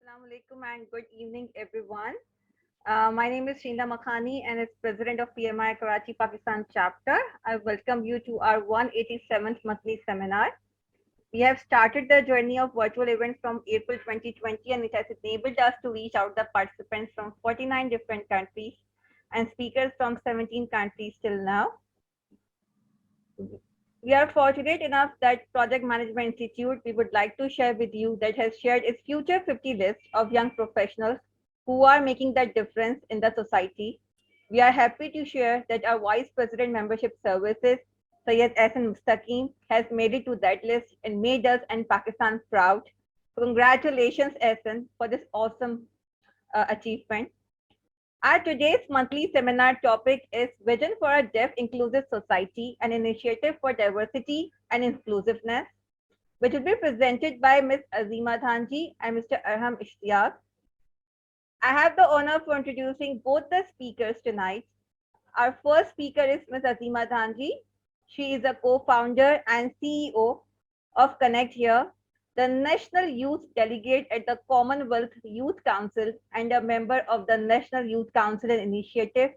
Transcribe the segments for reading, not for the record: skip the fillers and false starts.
Assalamu alaikum and good evening, everyone. My name is Shinda Makhani and as President of PMI Karachi, Pakistan chapter. I welcome you to our 187th monthly seminar. We have started the journey of virtual events from April 2020 and it has enabled us to reach out the participants from 49 different countries and speakers from 17 countries till now. We are fortunate enough that Project Management Institute, we would like to share with you that has shared its future 50 list of young professionals who are making that difference in the society. We are happy to share that our Vice President Membership Services, Syed Ehsan Mustaqim, has made it to that list and made us and Pakistan proud. Congratulations, Ehsan, for this awesome achievement. Our today's monthly seminar topic is Vision for a Deaf Inclusive Society, an initiative for diversity and inclusiveness, which will be presented by Ms. Azima Dhanjee and Mr. Arhum Ishtiaq. I have the honor for introducing both the speakers tonight. Our first speaker is Ms. Azima Dhanjee. She is a co-founder and CEO of Connecthear, the National Youth Delegate at the Commonwealth Youth Council and a member of the National Youth Council Initiative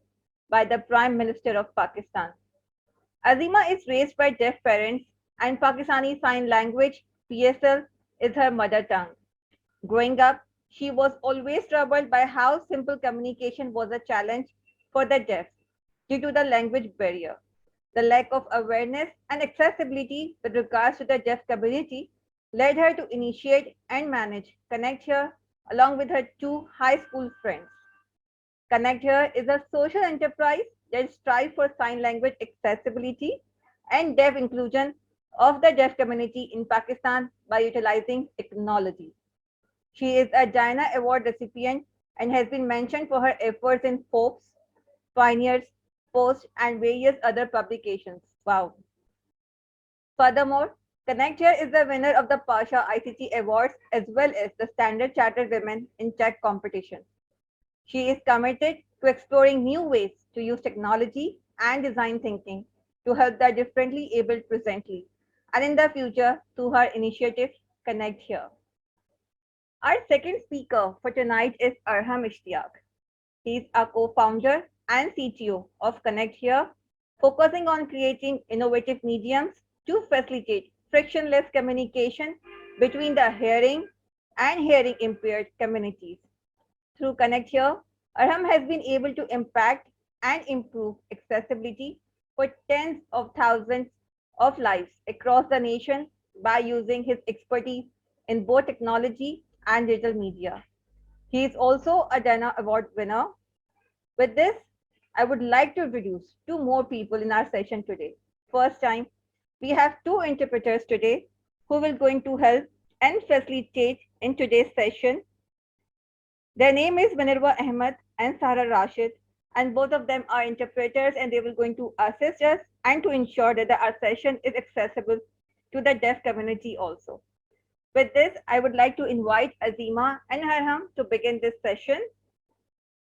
by the Prime Minister of Pakistan. Azima is raised by deaf parents and Pakistani Sign Language (PSL) is her mother tongue. Growing up, she was always troubled by how simple communication was a challenge for the deaf due to the language barrier. The lack of awareness and accessibility with regards to the deaf community led her to initiate and manage Connecthear along with her two high school friends. Connecthear is a social enterprise that strives for sign language accessibility and deaf inclusion of the deaf community in Pakistan by utilizing technology. She is a Diana Award recipient and has been mentioned for her efforts in Forbes, Pioneers, Post, and various other publications. Wow. Furthermore, Connecthear is the winner of the Pasha ICT Awards as well as the Standard Chartered Women in Tech competition. She is committed to exploring new ways to use technology and design thinking to help the differently abled presently and in the future through her initiative Connecthear. Our second speaker for tonight is Arhum Ishtiaq. He is a co-founder and CTO of Connecthear, focusing on creating innovative mediums to facilitate frictionless communication between the hearing and hearing impaired communities. Through Connecthear, Arham has been able to impact and improve accessibility for tens of thousands of lives across the nation by using his expertise in both technology and digital media. He is also a Dana Award winner. With this, I would like to introduce two more people in our session today. First time, we have two interpreters today who will going to help and facilitate in today's session. Their name is Minerva Ahmed and Sara Rashid, and both of them are interpreters and they will going to assist us and to ensure that our session is accessible to the deaf community also. With this, I would like to invite Azima and Arhum to begin this session.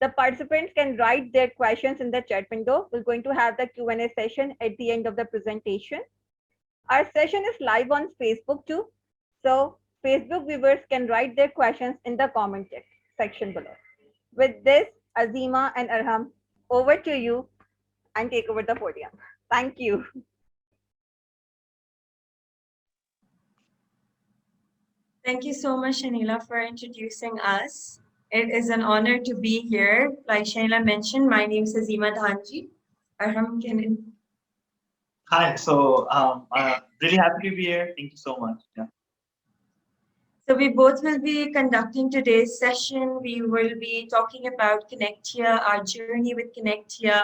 The participants can write their questions in the chat window. We're going to have the Q&A session at the end of the presentation. Our session is live on Facebook too. So Facebook viewers can write their questions in the comment section below. With this, Azima and Arhum, over to you and take over the podium. Thank you. Thank you so much, Shanila, for introducing us. It is an honor to be here. Like Shanila mentioned, my name is Azima Dhanjee. Arhum, Hi, so really happy to be here. Thank you so much. Yeah. So we both will be conducting today's session. We will be talking about Connecthear, our journey with Connecthear,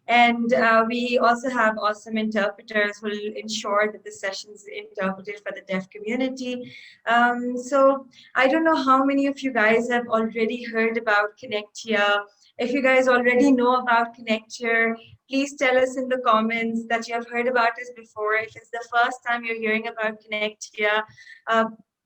and we also have awesome interpreters who will ensure that the session is interpreted for the deaf community. So I don't know how many of you guys have already heard about Connecthear. If you guys already know about Connecthear, please tell us in the comments that you have heard about this before. If it's the first time you're hearing about Connecthear,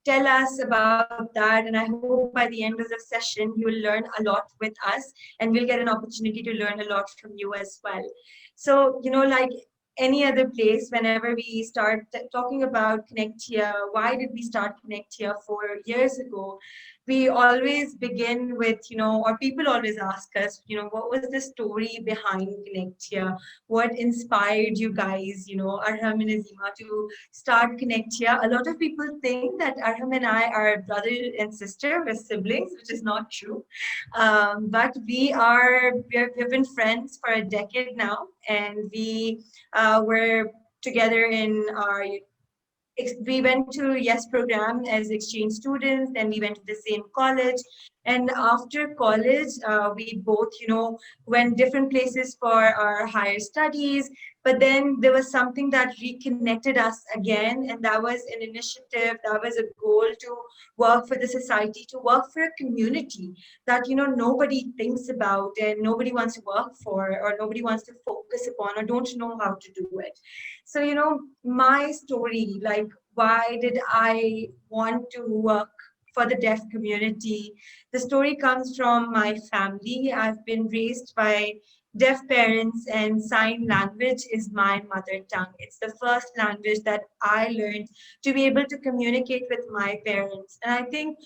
tell us about that, and I hope by the end of the session you will learn a lot with us and we'll get an opportunity to learn a lot from you as well. So, like any other place, whenever we start talking about Connecthear, why did we start Connecthear 4 years ago? we always begin with, or people always ask us, what was the story behind Connectia? What inspired you guys, Arham and Azima, to start Connectia? A lot of people think that Arham and I are brother and sister, we're siblings, which is not true. But we've been friends for a decade now, and we were together in our we went to Yes program as exchange students, then we went to the same college. And after college, we both, went different places for our higher studies. But then there was something that reconnected us again, and that was an initiative, that was a goal to work for the society, to work for a community that, nobody thinks about and nobody wants to work for, or nobody wants to focus upon, or don't know how to do it. So, my story, like why did I want to work for the deaf community? The story comes from my family. I've been raised by deaf parents, and sign language is my mother tongue. It's the first language that I learned to be able to communicate with my parents. And I think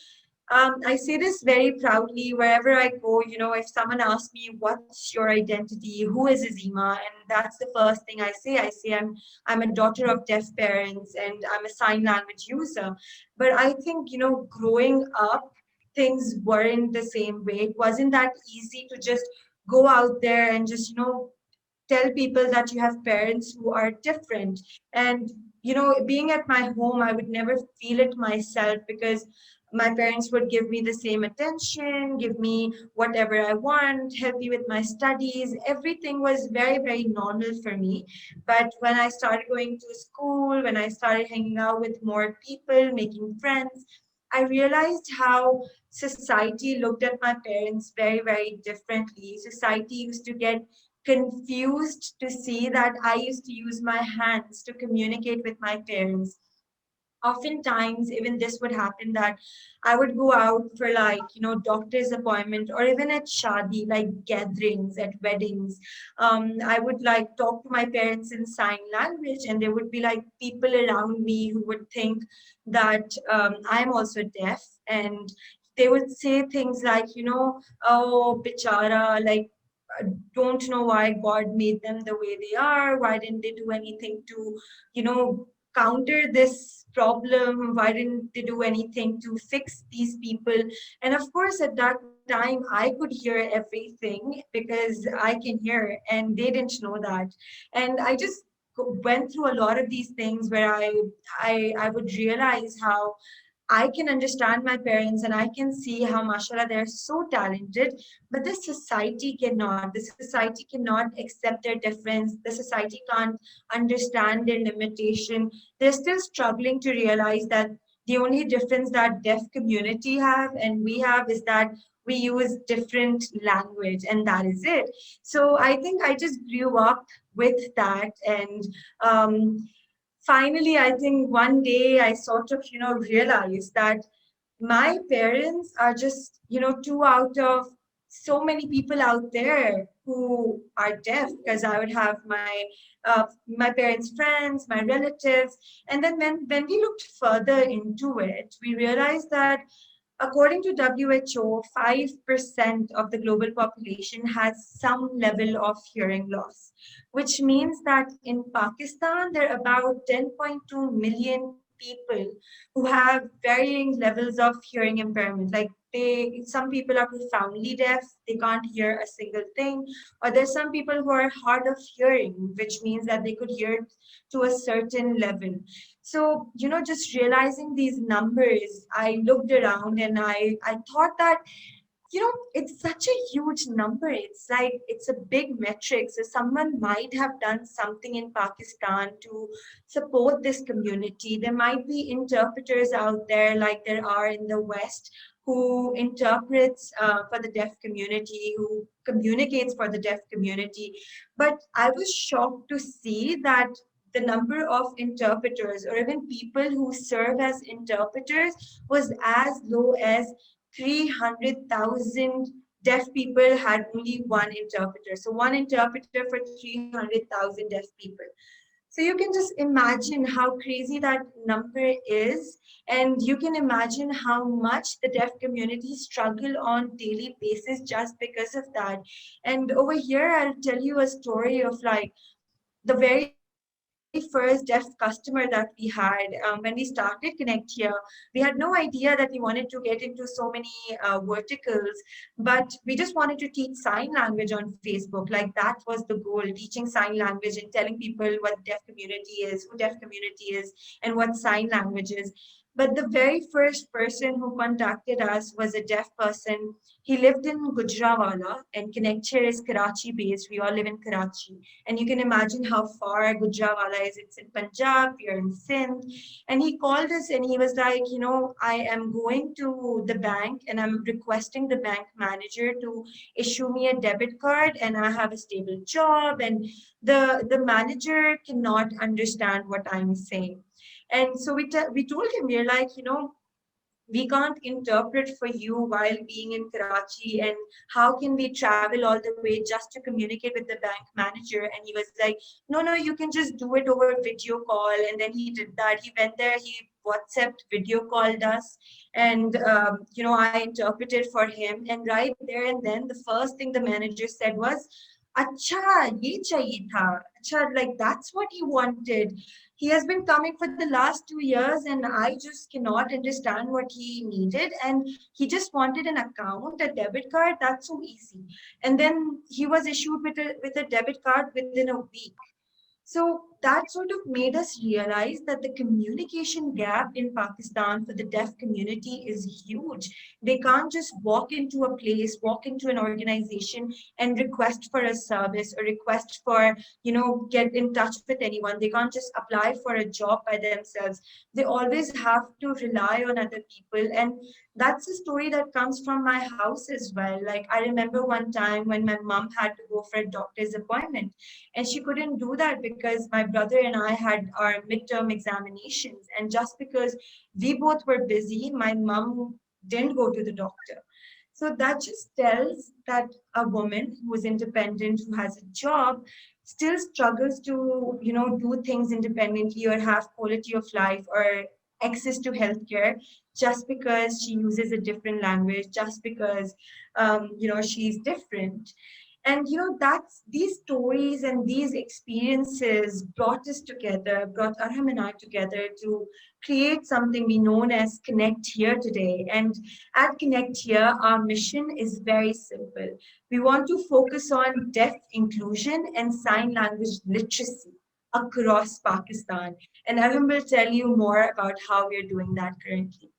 I say this very proudly wherever I go. If someone asks me, "What's your identity? Who is Azima?" and that's the first thing I say. I say I'm a daughter of deaf parents and I'm a sign language user. But I think growing up, things weren't the same way. It wasn't that easy to just go out there and just tell people that you have parents who are different. And being at my home, I would never feel it myself, because my parents would give me the same attention, give me whatever I want, help me with my studies. Everything was very, very normal for me. But when I started going to school, when I started hanging out with more people, making friends, I realized how society looked at my parents very, very differently. Society used to get confused to see that I used to use my hands to communicate with my parents. Oftentimes, even this would happen, that I would go out for, like, doctor's appointment, or even at shadi, like gatherings at weddings. I would like talk to my parents in sign language, and there would be like people around me who would think that I'm also deaf, and they would say things like, oh, bichara, like, don't know why God made them the way they are. Why didn't they do anything to, counter this problem? Why didn't they do anything to fix these people? And of course, at that time, I could hear everything because I can hear, and they didn't know that. And I just went through a lot of these things where I would realize how I can understand my parents, and I can see how, mashallah, they're so talented, but the society cannot. The society cannot accept their difference. The society can't understand their limitation. They're still struggling to realize that the only difference that deaf community have and we have is that we use different language, and that is it. So I think I just grew up with that. And finally, I think one day I sort of, realized that my parents are just, two out of so many people out there who are deaf, because I would have my parents' friends, my relatives. And then when we looked further into it, we realized that according to WHO, 5% of the global population has some level of hearing loss, which means that in Pakistan, there are about 10.2 million people who have varying levels of hearing impairment. Like, some people are profoundly deaf, they can't hear a single thing, or there's some people who are hard of hearing, which means that they could hear to a certain level. So, just realizing these numbers, I looked around and I thought that, it's such a huge number. It's like, it's a big metric. So someone might have done something in Pakistan to support this community. There might be interpreters out there, like there are in the West, who interprets for the deaf community, who communicates for the deaf community. But I was shocked to see that the number of interpreters, or even people who serve as interpreters, was as low as 300,000 deaf people had only one interpreter. So one interpreter for 300,000 deaf people. So you can just imagine how crazy that number is, and you can imagine how much the deaf community struggle on daily basis just because of that. And over here, I'll tell you a story of like the very first deaf customer that we had when we started Connecthear. We had no idea that we wanted to get into so many verticals, but we just wanted to teach sign language on Facebook. Like that was the goal, teaching sign language and telling people what deaf community is, who deaf community is, and what sign language is. But the very first person who contacted us was a deaf person. He lived in Gujranwala, and Connecthear is Karachi based. We all live in Karachi. And you can imagine how far Gujranwala is. It's in Punjab, we are in Sindh. And he called us and he was like, I am going to the bank and I'm requesting the bank manager to issue me a debit card, and I have a stable job. And the manager cannot understand what I'm saying. And so we told him, we're like, we can't interpret for you while being in Karachi, and how can we travel all the way just to communicate with the bank manager? And he was like, no, you can just do it over video call. And then he did that. He went there, he WhatsApped, video called us, and I interpreted for him. And right there and then, the first thing the manager said was, "Acha, ye chahiye tha." Acha, like that's what he wanted. He has been coming for the last 2 years, and I just cannot understand what he needed. And he just wanted an account, a debit card. That's so easy. And then he was issued with a debit card within a week. So that sort of made us realize that the communication gap in Pakistan for the deaf community is huge. They can't just walk into a place, walk into an organization and request for a service or request for, get in touch with anyone. They can't just apply for a job by themselves. They always have to rely on other people. And that's a story that comes from my house as well. Like I remember one time when my mom had to go for a doctor's appointment, and she couldn't do that because my brother and I had our midterm examinations. And just because we both were busy, my mom didn't go to the doctor. So that just tells that a woman who is independent, who has a job, still struggles to, do things independently or have quality of life or access to healthcare just because she uses a different language, just because, she's different. And that's these stories and these experiences brought us together, brought Arham and I together to create something we known as Connecthear today. And at Connecthear, our mission is very simple. We want to focus on deaf inclusion and sign language literacy across Pakistan. And Arham will tell you more about how we're doing that currently.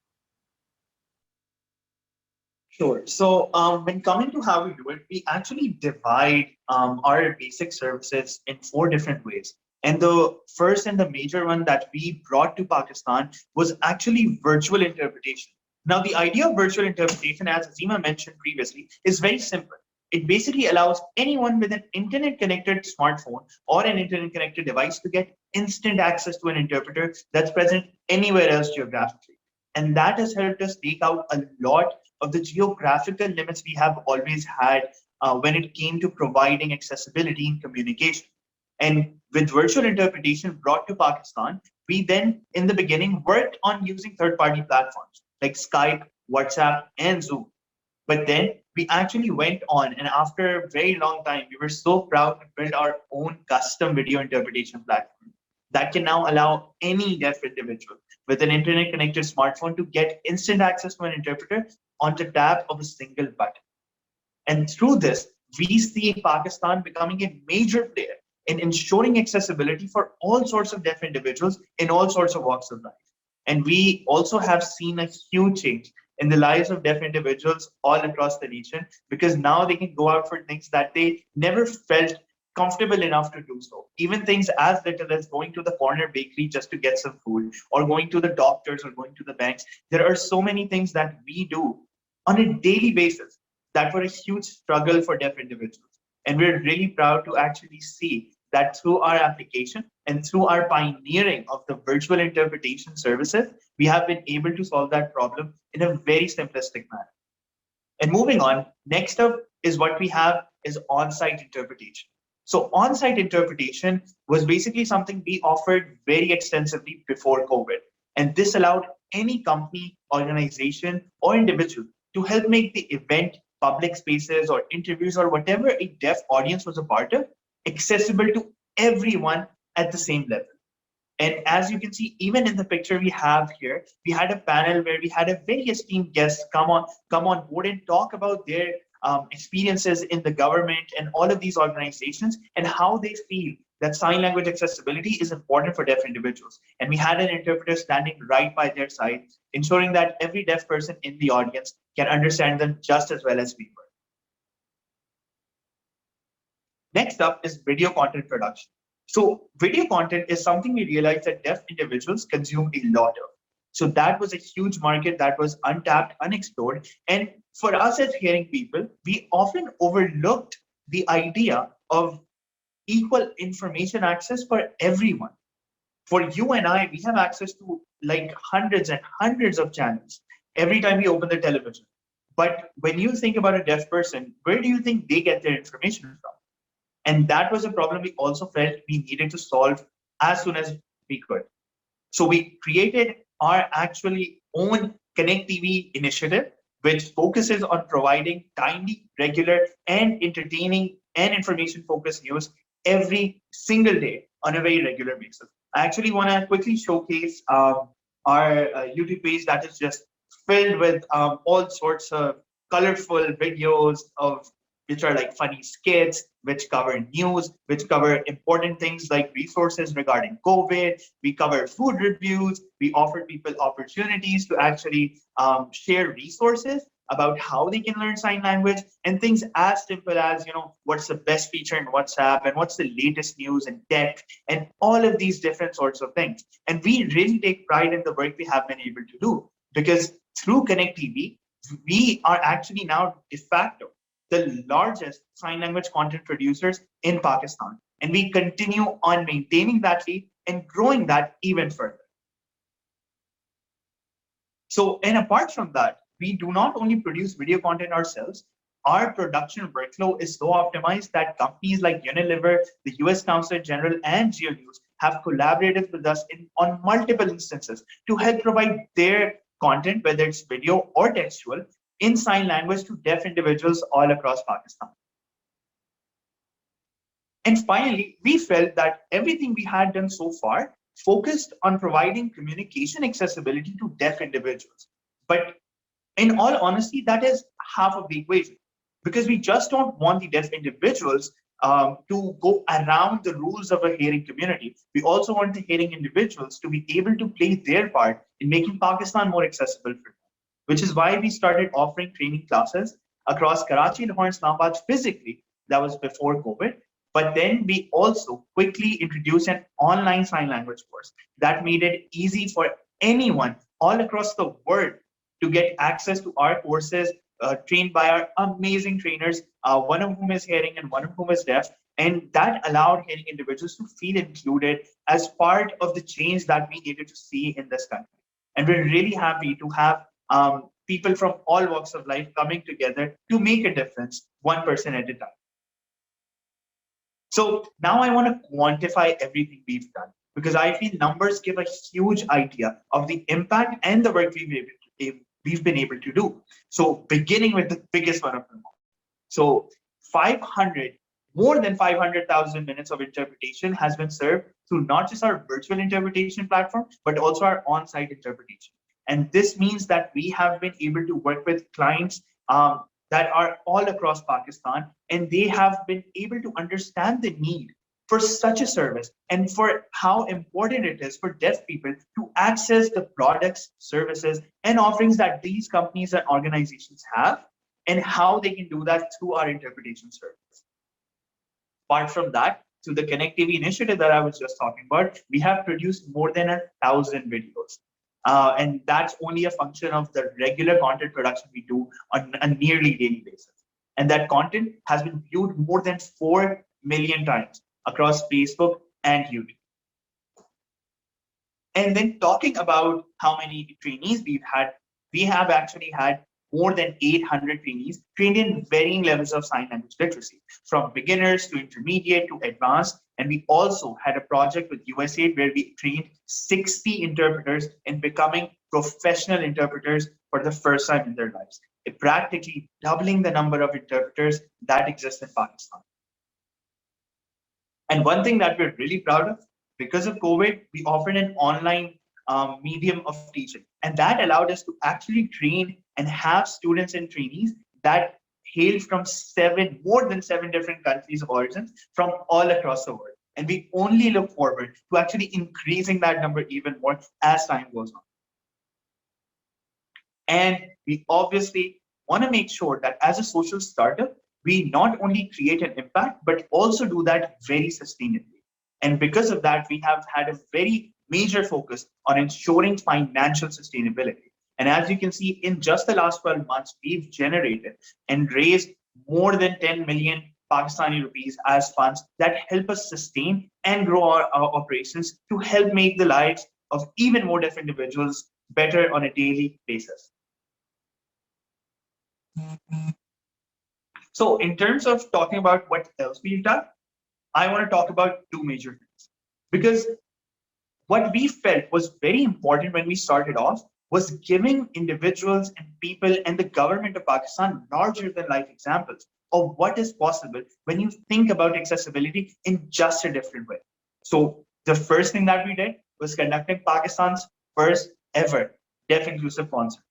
Sure. So when coming to how we do it, we actually divide our basic services in 4 different ways. And the first and the major one that we brought to Pakistan was actually virtual interpretation. Now, the idea of virtual interpretation, as Azima mentioned previously, is very simple. It basically allows anyone with an internet connected smartphone or an internet connected device to get instant access to an interpreter that's present anywhere else geographically. And that has helped us take out a lot of the geographical limits we have always had when it came to providing accessibility in communication. And with virtual interpretation brought to Pakistan, we then, in the beginning, worked on using third-party platforms like Skype, WhatsApp, and Zoom. But then we actually went on, and after a very long time, we were so proud to build our own custom video interpretation platform that can now allow any deaf individual with an internet connected smartphone to get instant access to an interpreter on the tap of a single button. And through this, we see Pakistan becoming a major player in ensuring accessibility for all sorts of deaf individuals in all sorts of walks of life. And we also have seen a huge change in the lives of deaf individuals all across the nation, because now they can go out for things that they never felt comfortable enough to do so. Even things as little as going to the corner bakery just to get some food, or going to the doctors, or going to the banks. There are so many things that we do on a daily basis that were a huge struggle for deaf individuals. And we're really proud to actually see that through our application and through our pioneering of the virtual interpretation services, we have been able to solve that problem in a very simplistic manner. And moving on, next up is what we have is on-site interpretation. So on-site interpretation was basically something we offered very extensively before COVID. And this allowed any company, organization, or individual to help make the event, public spaces, or interviews, or whatever a deaf audience was a part of, accessible to everyone at the same level. And as you can see, even in the picture we have here, we had a panel where we had a very esteemed guest come on board and talk about their experiences in the government and all of these organizations and how they feel that sign language accessibility is important for deaf individuals. And we had an interpreter standing right by their side, ensuring that every deaf person in the audience can understand them just as well as we were. Next up is video content production. So video content is something we realized that deaf individuals consume a lot of. So that was a huge market that was untapped, unexplored. And for us as hearing people, we often overlooked the idea of equal information access for everyone. For you and I, we have access to like hundreds and hundreds of channels every time we open the television. But when you think about a deaf person, where do you think they get their information from? And that was a problem we also felt we needed to solve as soon as we could. So we created our actually own Connect TV initiative, which focuses on providing timely, regular, and entertaining and information-focused news every single day on a very regular basis. I actually want to quickly showcase our YouTube page that is just filled with all sorts of colorful videos of which are like funny skits, which cover news, which cover important things like resources regarding COVID. We cover food reviews. We offer people opportunities to actually share resources about how they can learn sign language and things as simple as, what's the best feature in WhatsApp and what's the latest news and tech and all of these different sorts of things. And we really take pride in the work we have been able to do because through Connect TV, we are actually now de facto the largest sign language content producers in Pakistan. And we continue on maintaining that lead and growing that even further. So, and apart from that, we do not only produce video content ourselves, our production workflow is so optimized that companies like Unilever, the US Consulate General, and GeoNews have collaborated with us on multiple instances to help provide their content, whether it's video or textual, in sign language to deaf individuals all across Pakistan. And finally, we felt that everything we had done so far focused on providing communication accessibility to deaf individuals. But in all honesty, that is half of the equation because we just don't want the deaf individuals to go around the rules of a hearing community. We also want the hearing individuals to be able to play their part in making Pakistan more accessible for them, which is why we started offering training classes across Karachi, Lahore, and Islamabad physically. That was before COVID. But then we also quickly introduced an online sign language course that made it easy for anyone all across the world to get access to our courses trained by our amazing trainers, one of whom is hearing and one of whom is deaf. And that allowed hearing individuals to feel included as part of the change that we needed to see in this country. And we're really happy to have people from all walks of life coming together to make a difference, one person at a time. So now I want to quantify everything we've done because I feel numbers give a huge idea of the impact and the work we've been able to do. So beginning with the biggest one of them all. So more than 500,000 minutes of interpretation has been served through not just our virtual interpretation platform, but also our on-site interpretation. And this means that we have been able to work with clients that are all across Pakistan, and they have been able to understand the need for such a service and for how important it is for deaf people to access the products, services, and offerings that these companies and organizations have, and how they can do that through our interpretation service. Apart from that, through the Connect TV initiative that I was just talking about, we have produced more than 1,000 videos. And that's only a function of the regular content production we do on a nearly daily basis. And that content has been viewed more than 4 million times across Facebook and YouTube. And then talking about how many trainees we've had, we have actually had more than 800 trainees trained in varying levels of sign language literacy, from beginners to intermediate to advanced. And we also had a project with USAID where we trained 60 interpreters in becoming professional interpreters for the first time in their lives, practically doubling the number of interpreters that exist in Pakistan. And one thing that we're really proud of, because of COVID, we offered an online medium of teaching. And that allowed us to actually train and have students and trainees that hailed from more than seven different countries of origin from all across the world. And we only look forward to actually increasing that number even more as time goes on. And we obviously want to make sure that as a social startup, we not only create an impact, but also do that very sustainably. And because of that, we have had a very major focus on ensuring financial sustainability. And as you can see, in just the last 12 months, we've generated and raised more than 10 million Pakistani rupees as funds that help us sustain and grow our operations to help make the lives of even more deaf individuals better on a daily basis. So in terms of talking about what else we've done, I want to talk about two major things. Because what we felt was very important when we started off was giving individuals and people and the government of Pakistan larger than life examples of what is possible when you think about accessibility in just a different way. So the first thing that we did was conducting Pakistan's first ever deaf inclusive concert.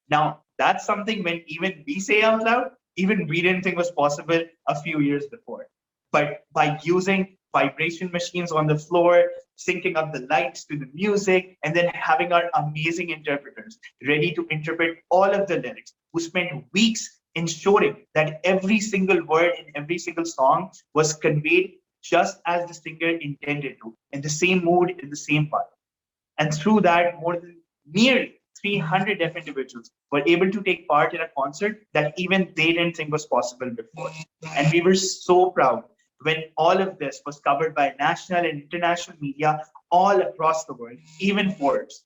Now, that's something when even we say out loud, even we didn't think was possible a few years before. But by using vibration machines on the floor, syncing up the lights to the music, and then having our amazing interpreters ready to interpret all of the lyrics, who spent weeks ensuring that every single word in every single song was conveyed just as the singer intended to, in the same mood, in the same part. And through that, more than nearly 300 deaf individuals were able to take part in a concert that even they didn't think was possible before. And we were so proud when all of this was covered by national and international media all across the world, even Forbes.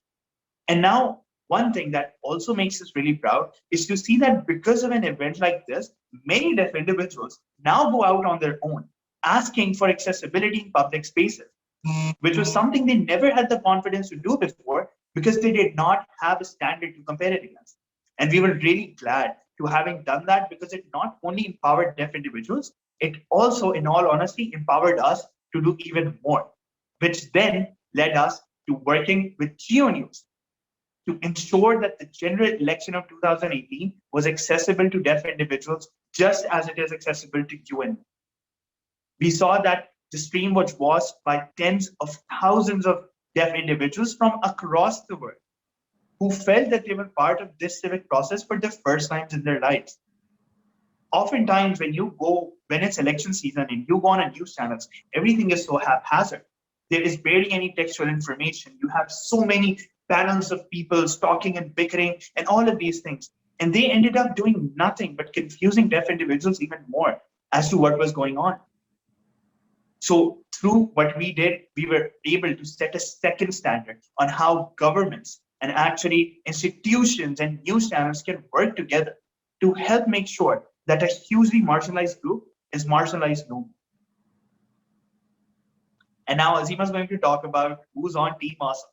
And now, one thing that also makes us really proud is to see that because of an event like this, many deaf individuals now go out on their own, asking for accessibility in public spaces, which was something they never had the confidence to do before because they did not have a standard to compare it against. And we were really glad to having done that because it not only empowered deaf individuals, it also, in all honesty, empowered us to do even more, which then led us to working with GeoNews to ensure that the general election of 2018 was accessible to deaf individuals just as it is accessible to you and me. We saw that the stream was watched by tens of thousands of deaf individuals from across the world who felt that they were part of this civic process for the first times in their lives. Oftentimes, when it's election season and you go on a news channels, everything is so haphazard. There is barely any textual information. You have so many panels of people talking and bickering and all of these things. And they ended up doing nothing but confusing deaf individuals even more as to what was going on. So through what we did, we were able to set a second standard on how governments and actually institutions and news channels can work together to help make sure that a hugely marginalized group is marginalized no more. And now Azima is going to talk about who's on Team Awesome.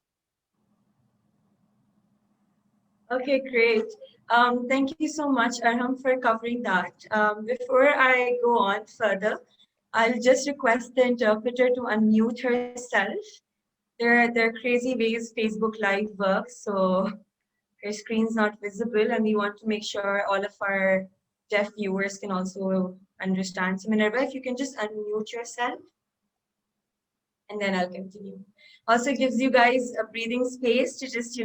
Okay, great. Thank you so much, Arhum, for covering that. Before I go on further, I'll just request the interpreter to unmute herself. There are crazy ways Facebook Live works, so her screen's not visible, and we want to make sure all of our deaf viewers can also understand. So Minerva, if you can just unmute yourself, and then I'll continue. Also gives you guys a breathing space to just,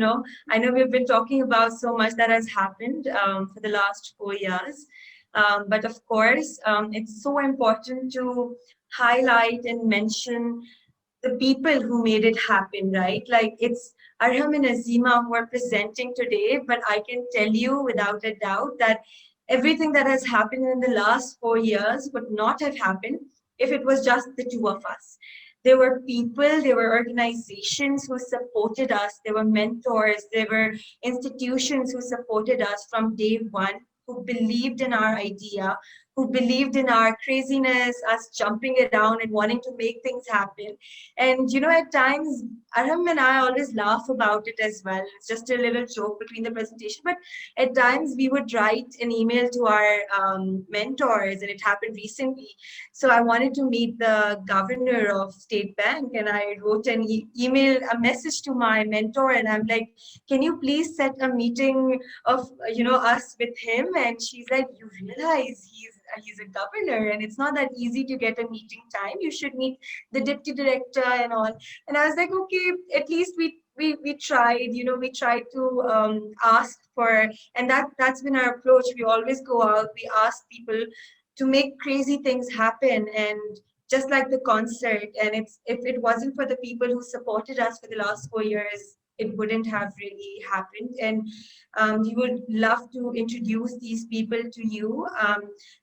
I know we've been talking about so much that has happened for the last 4 years. But of course, it's so important to highlight and mention the people who made it happen, right? Like it's Arhum and Azima who are presenting today, but I can tell you without a doubt that everything that has happened in the last 4 years would not have happened if it was just the two of us. There were people, there were organizations who supported us, there were mentors, there were institutions who supported us from day one, who believed in our idea, who believed in our craziness, us jumping around and wanting to make things happen. And at times, Arham and I always laugh about it as well. It's just a little joke between the presentation, but at times we would write an email to our mentors, and it happened recently. So I wanted to meet the governor of State Bank, and I wrote an email, a message to my mentor, and I'm like, "Can you please set a meeting of us with him?" And she's like, "You realize he's a governor, and it's not that easy to get a meeting time. You should meet the deputy director and all." And I was like, "Okay, at least we tried. We tried to ask for, and that's been our approach. We always go out, we ask people to make crazy things happen, and just like the concert. And it's if it wasn't for the people who supported us for the last 4 years, it wouldn't have really happened. And we would love to introduce these people to you.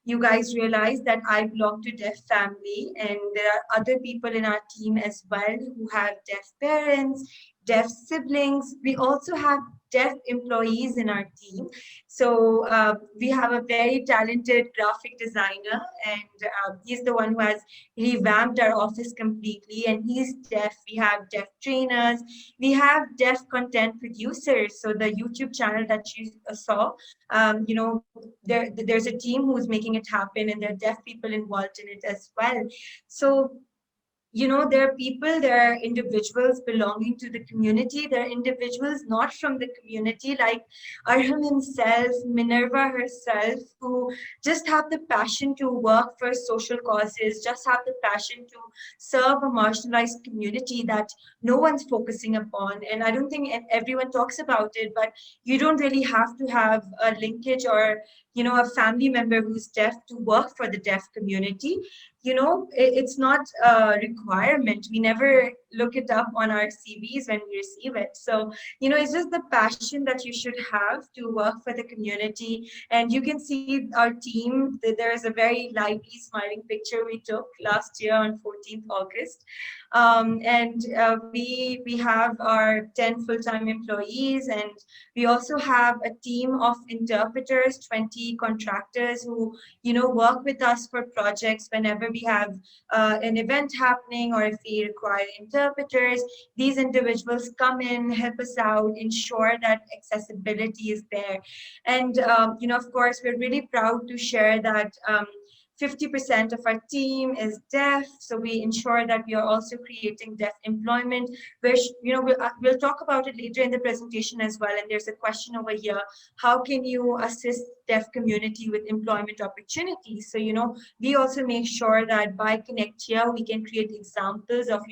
You guys realize that I belong to deaf family, and there are other people in our team as well who have deaf parents, deaf siblings. We also have deaf employees in our team. So we have a very talented graphic designer, and he's the one who has revamped our office completely. And he's deaf. We have deaf trainers. We have deaf content producers. So the YouTube channel that you saw, there's a team who's making it happen, and there are deaf people involved in it as well. So there are people, there are individuals belonging to the community. There are individuals not from the community, like Arhum himself, Minerva herself, who just have the passion to work for social causes, just have the passion to serve a marginalized community that no one's focusing upon. And I don't think everyone talks about it, but you don't really have to have a linkage or a family member who's deaf to work for the deaf community. It's not a requirement. We never look it up on our CVs when we receive it. So it's just the passion that you should have to work for the community. And you can see our team. There is a very lively smiling picture we took last year on 14th August. And we have our 10 full-time employees, and we also have a team of interpreters, 20 contractors who work with us for projects whenever we have an event happening, or if we require interpreters. These individuals come in, help us out, ensure that accessibility is there. And of course, we're really proud to share that 50% of our team is deaf, so we ensure that we are also creating deaf employment, which we'll talk about it later in the presentation as well. And there's a question over here: how can you assist deaf community with employment opportunities? So we also make sure that by Connecthear we can create examples of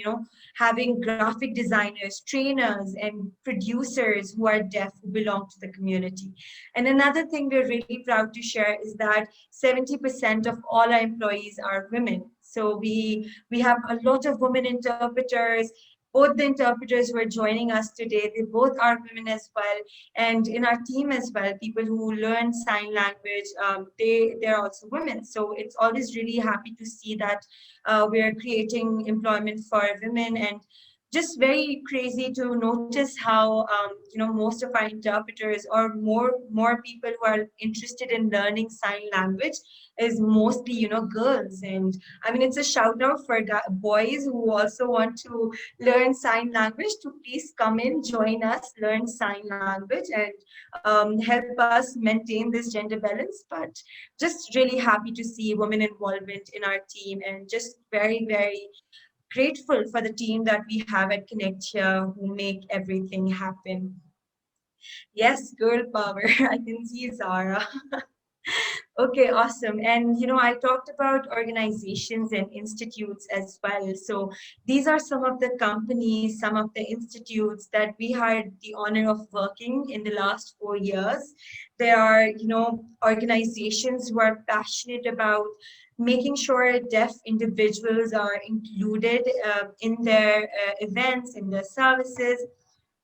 having graphic designers, trainers, and producers who are deaf, who belong to the community. And another thing we're really proud to share is that 70% of all our employees are women. So we have a lot of women interpreters. Both the interpreters who are joining us today, they both are women as well. And in our team as well, people who learn sign language, they're also women. So it's always really happy to see that we are creating employment for women. And just very crazy to notice how most of our interpreters, or more people who are interested in learning sign language, is mostly girls. And I mean, it's a shout out for boys who also want to learn sign language to please come in, join us, learn sign language, and help us maintain this gender balance. But just really happy to see women involvement in our team, and just very, very grateful for the team that we have at Connecthear who make everything happen. Yes, girl power. I can see Zara. Okay, awesome. And I talked about organizations and institutes as well. So these are some of the companies, some of the institutes that we had the honor of working in the last 4 years. There are, organizations who are passionate about making sure deaf individuals are included in their events, in their services.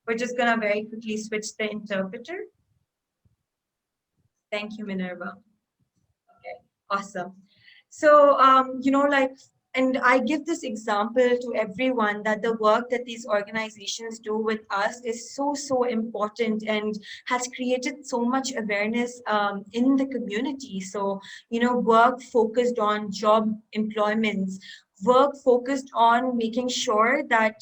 We're just gonna very quickly switch the interpreter. Thank you, Minerva. Okay, awesome. So, like And I give this example to everyone that the work that these organizations do with us is so, so important and has created so much awareness in the community. So, work focused on job employments, work focused on making sure that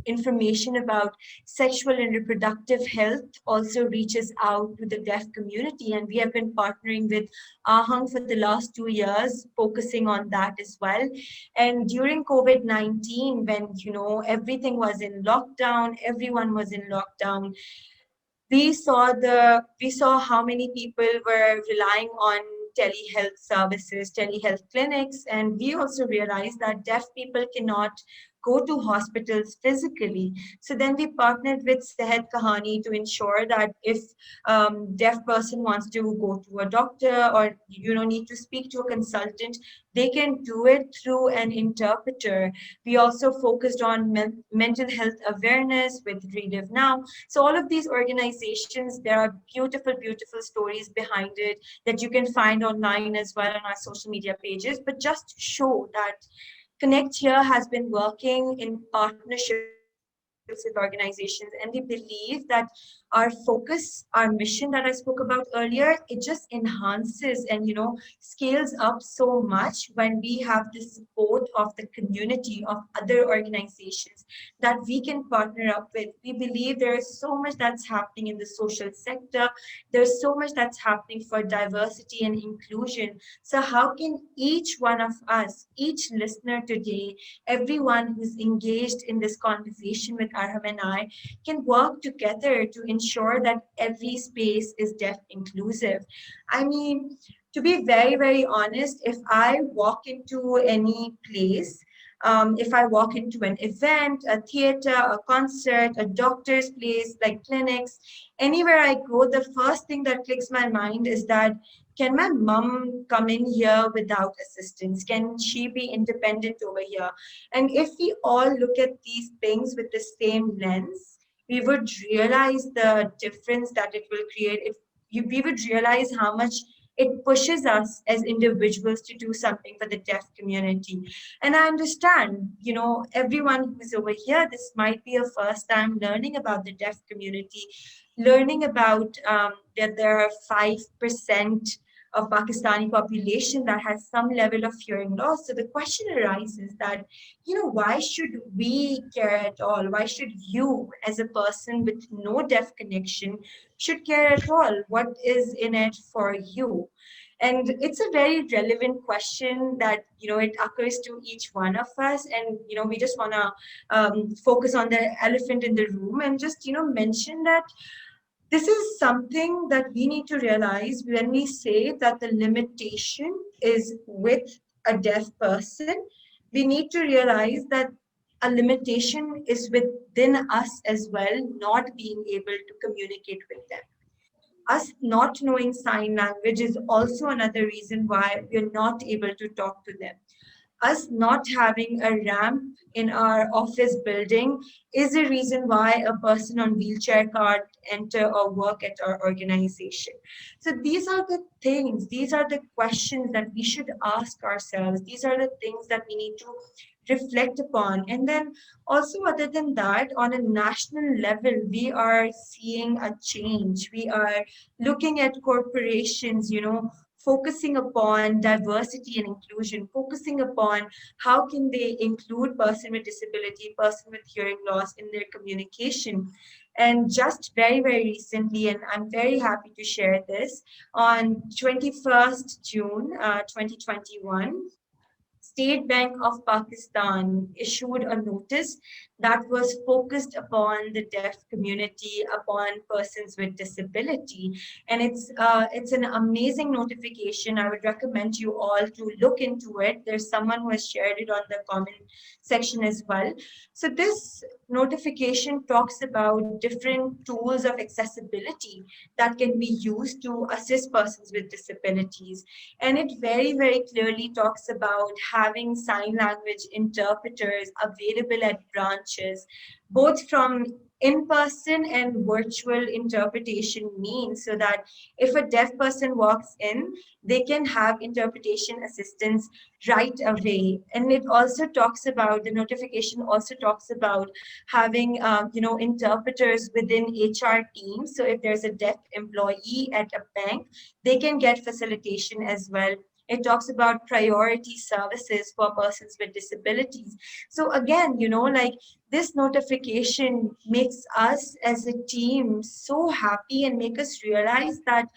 information about sexual and reproductive health also reaches out to the deaf community. And we have been partnering with Arhum for the last 2 years, focusing on that as well. And during COVID-19, when everything was in lockdown, everyone was in lockdown, we saw how many people were relying on telehealth services, telehealth clinics, and we also realized that deaf people cannot go to hospitals physically. So then we partnered with Sehat Kahani to ensure that if deaf person wants to go to a doctor or need to speak to a consultant, they can do it through an interpreter. We also focused on mental health awareness with Relive Now. So all of these organizations, there are beautiful, beautiful stories behind it that you can find online as well on our social media pages. But just to show that Connecthear has been working in partnerships with organizations, and we believe that our focus, our mission that I spoke about earlier, it just enhances and scales up so much when we have the support of the community of other organizations that we can partner up with. We believe there is so much that's happening in the social sector. There's so much that's happening for diversity and inclusion. So, how can each one of us, each listener today, everyone who's engaged in this conversation with Arham and I, can work together to ensure that every space is deaf inclusive? I mean, to be very, very honest, if I walk into any place, if I walk into an event, a theater, a concert, a doctor's place, like clinics, anywhere I go, the first thing that clicks my mind is that can my mom come in here without assistance? Can she be independent over here? And if we all look at these things with the same lens, we would realize the difference that it will create. We would realize how much it pushes us as individuals to do something for the deaf community. And I understand, everyone who's over here, this might be a first time learning about the deaf community, learning about that there are 5% of Pakistani population that has some level of hearing loss. So the question arises that, why should we care at all? Why should you, as a person with no deaf connection, should care at all? What is in it for you? And it's a very relevant question that it occurs to each one of us. And we just want to focus on the elephant in the room and just mention that this is something that we need to realize when we say that the limitation is with a deaf person. We need to realize that a limitation is within us as well, not being able to communicate with them. Us not knowing sign language is also another reason why we're not able to talk to them. Us not having a ramp in our office building is a reason why a person on wheelchair can't enter or work at our organization. So these are the things, these are the questions that we should ask ourselves. These are the things that we need to reflect upon. And then also, other than that, on a national level, we are seeing a change. We are looking at corporations, focusing upon diversity and inclusion, focusing upon how can they include person with disability, person with hearing loss in their communication. And just very, very recently, and I'm very happy to share this, on 21st June 2021, State Bank of Pakistan issued a notice that was focused upon the deaf community, upon persons with disability, and it's an amazing notification. I would recommend you all to look into it. There's someone who has shared it on the comment section as well. So this notification talks about different tools of accessibility that can be used to assist persons with disabilities, and it very, very clearly talks about having sign language interpreters available at branches, both from in-person and virtual interpretation means, so that if a deaf person walks in, they can have interpretation assistance right away. And it also talks about, the notification also talks about having interpreters within HR teams. So if there's a deaf employee at a bank, they can get facilitation as well. It talks about priority services for persons with disabilities. So again, like, this notification makes us as a team so happy and make us realize that,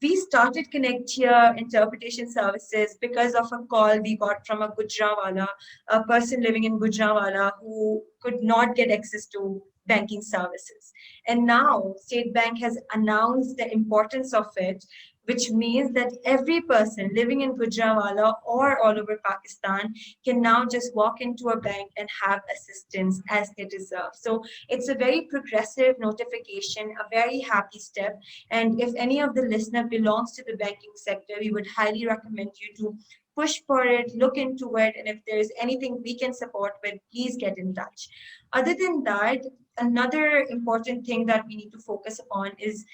we started Connect Here interpretation services because of a call we got from a Gujranwala, a person living in Gujranwala who could not get access to banking services. And now State Bank has announced the importance of it, which means that every person living in Gujranwala or all over Pakistan can now just walk into a bank and have assistance as they deserve. So it's a very progressive notification, a very happy step. And if any of the listener belongs to the banking sector, we would highly recommend you to push for it, look into it, and if there's anything we can support with, please get in touch. Other than that, another important thing that we need to focus upon is,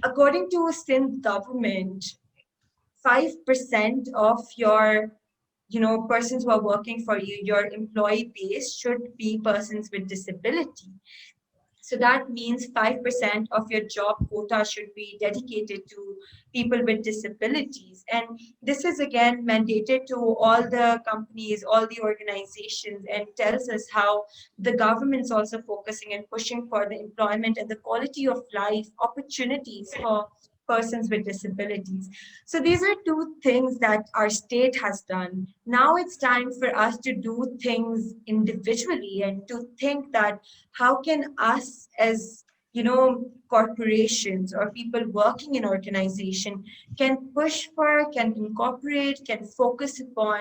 according to Sindh government, 5% of your persons who are working for you, your employee base should be persons with disability. So that means 5% of your job quota should be dedicated to people with disabilities. And this is again mandated to all the companies, all the organizations, and tells us how the government's also focusing and pushing for the employment and the quality of life opportunities for persons with disabilities. So these are two things that our state has done. Now it's time for us to do things individually and to think that how can us as corporations or people working in organization can push for, can incorporate, can focus upon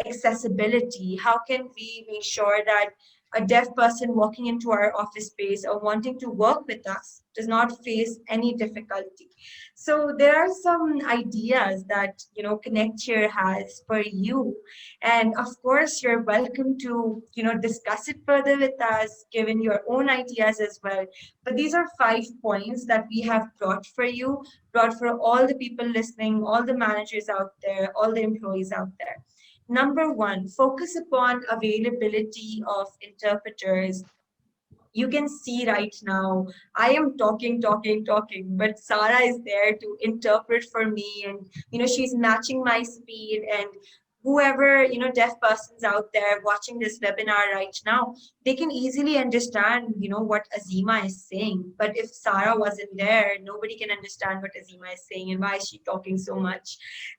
accessibility. How can we make sure that a deaf person walking into our office space or wanting to work with us does not face any difficulty? So there are some ideas that Connecthear has for you, and of course you're welcome to discuss it further with us, given your own ideas as well. But these are 5 points that we have brought for you, brought for all the people listening, all the managers out there, all the employees out there. Number one, focus upon availability of interpreters. You can see right now, I am talking, but Sarah is there to interpret for me, and she's matching my speed. And whoever deaf persons out there watching this webinar right now, they can easily understand what Azima is saying. But if Sarah wasn't there, nobody can understand what Azima is saying and why is she talking so much.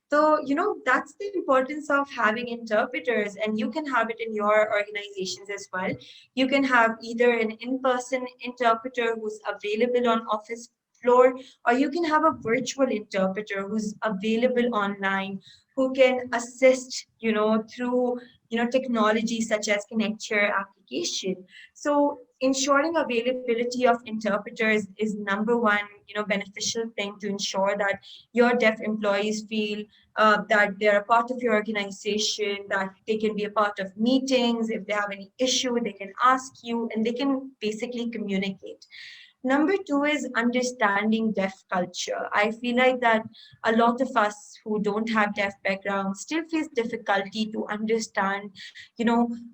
So that's the importance of having interpreters, and you can have it in your organizations as well. You can have either an in-person interpreter who's available on office floor, or you can have a virtual interpreter who's available online, who can assist, through, technology such as Connecthear application. So ensuring availability of interpreters is number one, beneficial thing to ensure that your deaf employees feel that they're a part of your organization, that they can be a part of meetings. If they have any issue, they can ask you and they can basically communicate. Number two is understanding deaf culture. I feel like that a lot of us who don't have deaf backgrounds still face difficulty to understand,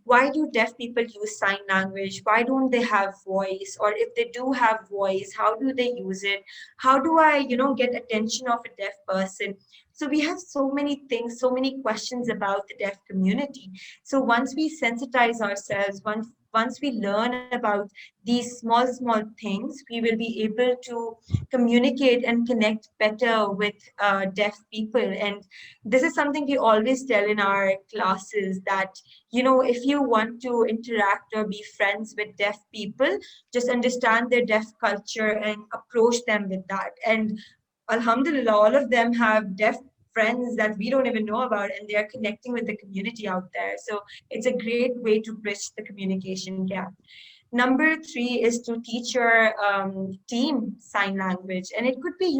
why do deaf people use sign language? Why don't they have voice? Or if they do have voice, how do they use it? How do I, get attention of a deaf person? So we have so many things, so many questions about the deaf community. So once we sensitize ourselves, once we learn about these small things, we will be able to communicate and connect better with deaf people. And this is something we always tell in our classes, that if you want to interact or be friends with deaf people, just understand their deaf culture and approach them with that. And alhamdulillah, all of them have deaf friends that we don't even know about, and they are connecting with the community out there. So it's a great way to bridge the communication gap. Number three is to teach your team sign language. And it could be,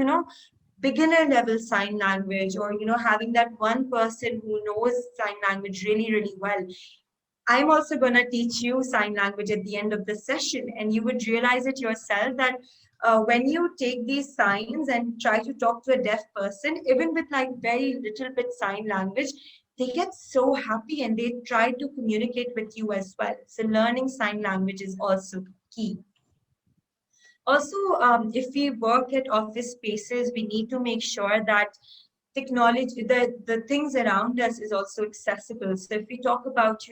beginner level sign language, or, having that one person who knows sign language really, really well. I'm also going to teach you sign language at the end of the session, and you would realize it yourself that when you take these signs and try to talk to a deaf person, even with like very little bit sign language, they get so happy and they try to communicate with you as well. So learning sign language is also key. Also, if we work at office spaces, we need to make sure that technology, the things around us is also accessible. So if we talk about,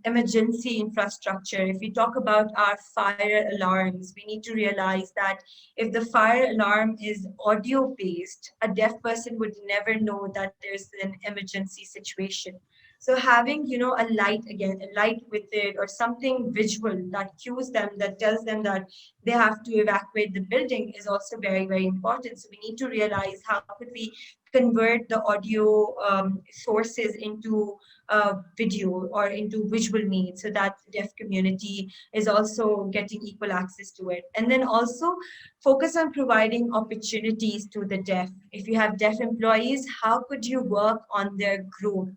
emergency infrastructure, if we talk about our fire alarms, we need to realize that if the fire alarm is audio based, a deaf person would never know that there's an emergency situation. So having, a light, again, a light with it or something visual that cues them, that tells them that they have to evacuate the building is also very, very important. So we need to realize how could we convert the audio sources into video or into visual means so that the deaf community is also getting equal access to it. And then also focus on providing opportunities to the deaf. If you have deaf employees, how could you work on their growth?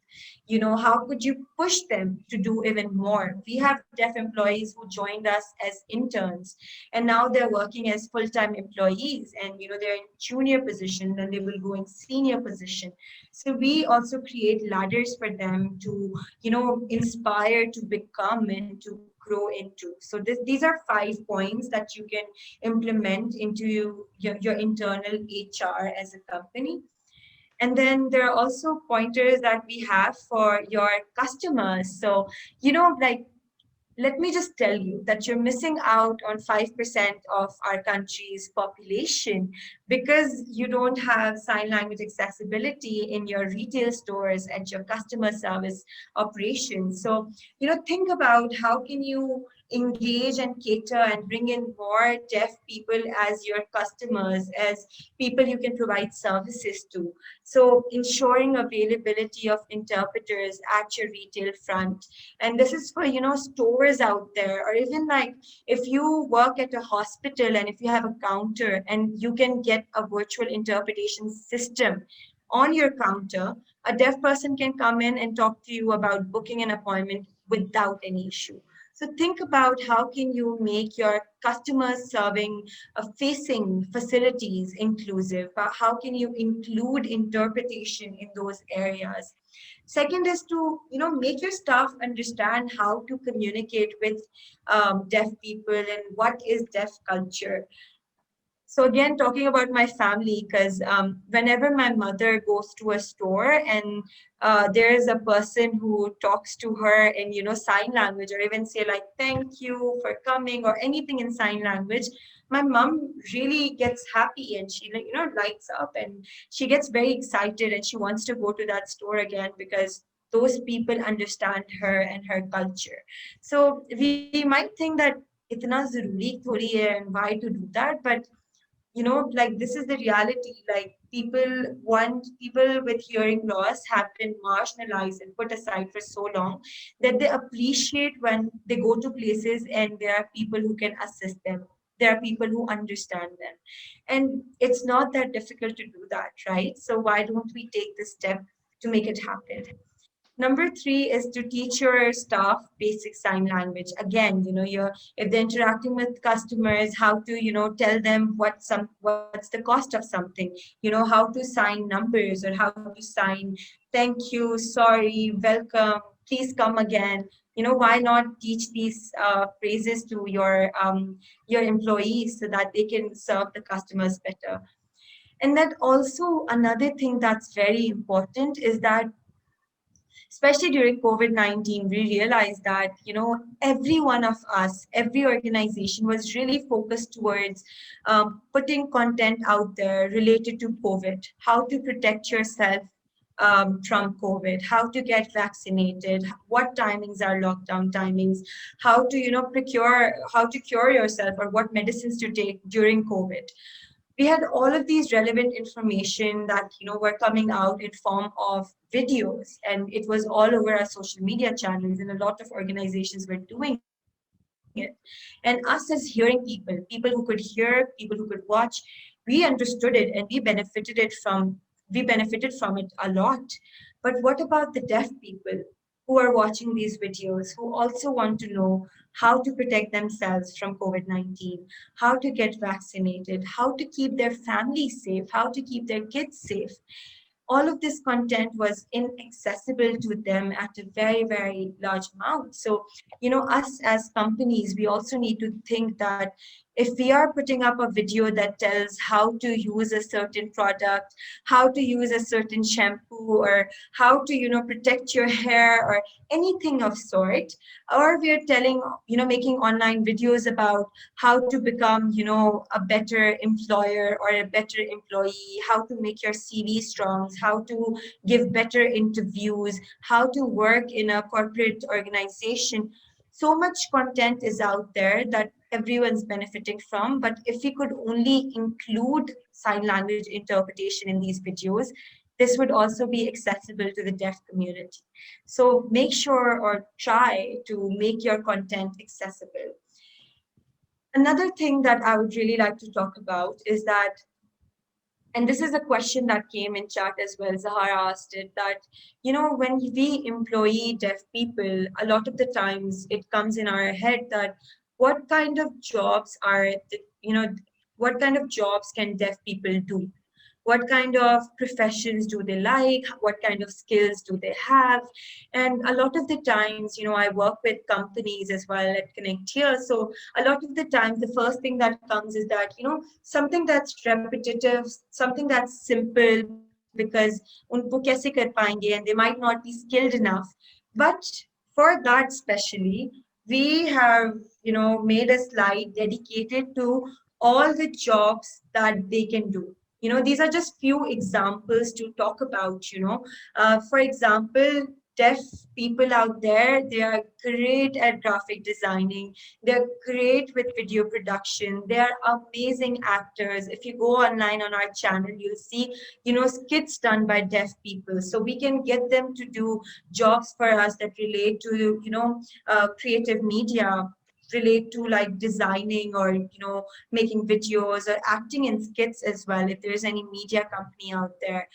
How could you push them to do even more? We have deaf employees who joined us as interns, and now they're working as full-time employees, and they're in junior position, then they will go in senior position. So we also create ladders for them to inspire to become and to grow into. So these are 5 points that you can implement into your internal HR as a company. And then there are also pointers that we have for your customers. So, like, let me just tell you that you're missing out on 5% of our country's population because you don't have sign language accessibility in your retail stores and your customer service operations. So, think about how can you engage and cater and bring in more deaf people as your customers, as people you can provide services to. So ensuring availability of interpreters at your retail front, and this is for stores out there, or even like if you work at a hospital and if you have a counter and you can get a virtual interpretation system on your counter, a deaf person can come in and talk to you about booking an appointment without any issue. So think about how can you make your customer serving facing facilities inclusive. How can you include interpretation in those areas? Second is to make your staff understand how to communicate with deaf people and what is deaf culture. So again, talking about my family, because whenever my mother goes to a store and there is a person who talks to her in sign language, or even say like thank you for coming or anything in sign language, my mom really gets happy and she lights up and she gets very excited and she wants to go to that store again because those people understand her and her culture. So we might think that itna zaruri thodi hai and why to do that, but like this is the reality. Like people with hearing loss have been marginalized and put aside for so long that they appreciate when they go to places and there are people who can assist them. There are people who understand them. And it's not that difficult to do that, right? So why don't we take this step to make it happen? Number three is to teach your staff basic sign language. Again, you're if they're interacting with customers, how to, tell them what's the cost of something, how to sign numbers or how to sign thank you, sorry, welcome, please come again. Why not teach these phrases to your employees so that they can serve the customers better? And that also another thing that's very important is that especially during COVID-19, we realized that, every one of us, every organization was really focused towards putting content out there related to COVID, how to protect yourself from COVID, how to get vaccinated, what timings are lockdown timings, how to, how to cure yourself or what medicines to take during COVID. We had all of these relevant information that were coming out in form of videos, and it was all over our social media channels, and a lot of organizations were doing it. And us as hearing people who could hear, people who could watch, we understood it and we benefited from it a lot. But what about the deaf people? who are watching these videos who also want to know how to protect themselves from COVID 19, how to get vaccinated, how to keep their family safe, how to keep their kids safe. All of this content was inaccessible to them at a very, very large amount. So, us as companies, we also need to think that if we are putting up a video that tells how to use a certain product, how to use a certain shampoo, or how to, protect your hair or anything of sort, or we are telling, making online videos about how to become, a better employer or a better employee, how to make your CV strong, how to give better interviews, how to work in a corporate organization. So much content is out there that everyone's benefiting from. But if we could only include sign language interpretation in these videos, this would also be accessible to the deaf community. So make sure or try to make your content accessible. Another thing that I would really like to talk about is that, and this is a question that came in chat as well, Zahara asked it, that, when we employ deaf people, a lot of the times it comes in our head that what kind of jobs are, what kind of jobs can deaf people do? What kind of professions do they like? What kind of skills do they have? And a lot of the times, I work with companies as well at Connecthear. So a lot of the times, the first thing that comes is that, something that's repetitive, something that's simple, because unko kaise kar payenge, and they might not be skilled enough. But for that specially, we have, made a slide dedicated to all the jobs that they can do. These are just few examples to talk about. For example, deaf people out there, they are great at graphic designing, they're great with video production, they are amazing actors. If you go online on our channel, you'll see, skits done by deaf people, so we can get them to do jobs for us that relate to, creative media, relate to like designing or, making videos or acting in skits as well, if there's any media company out there.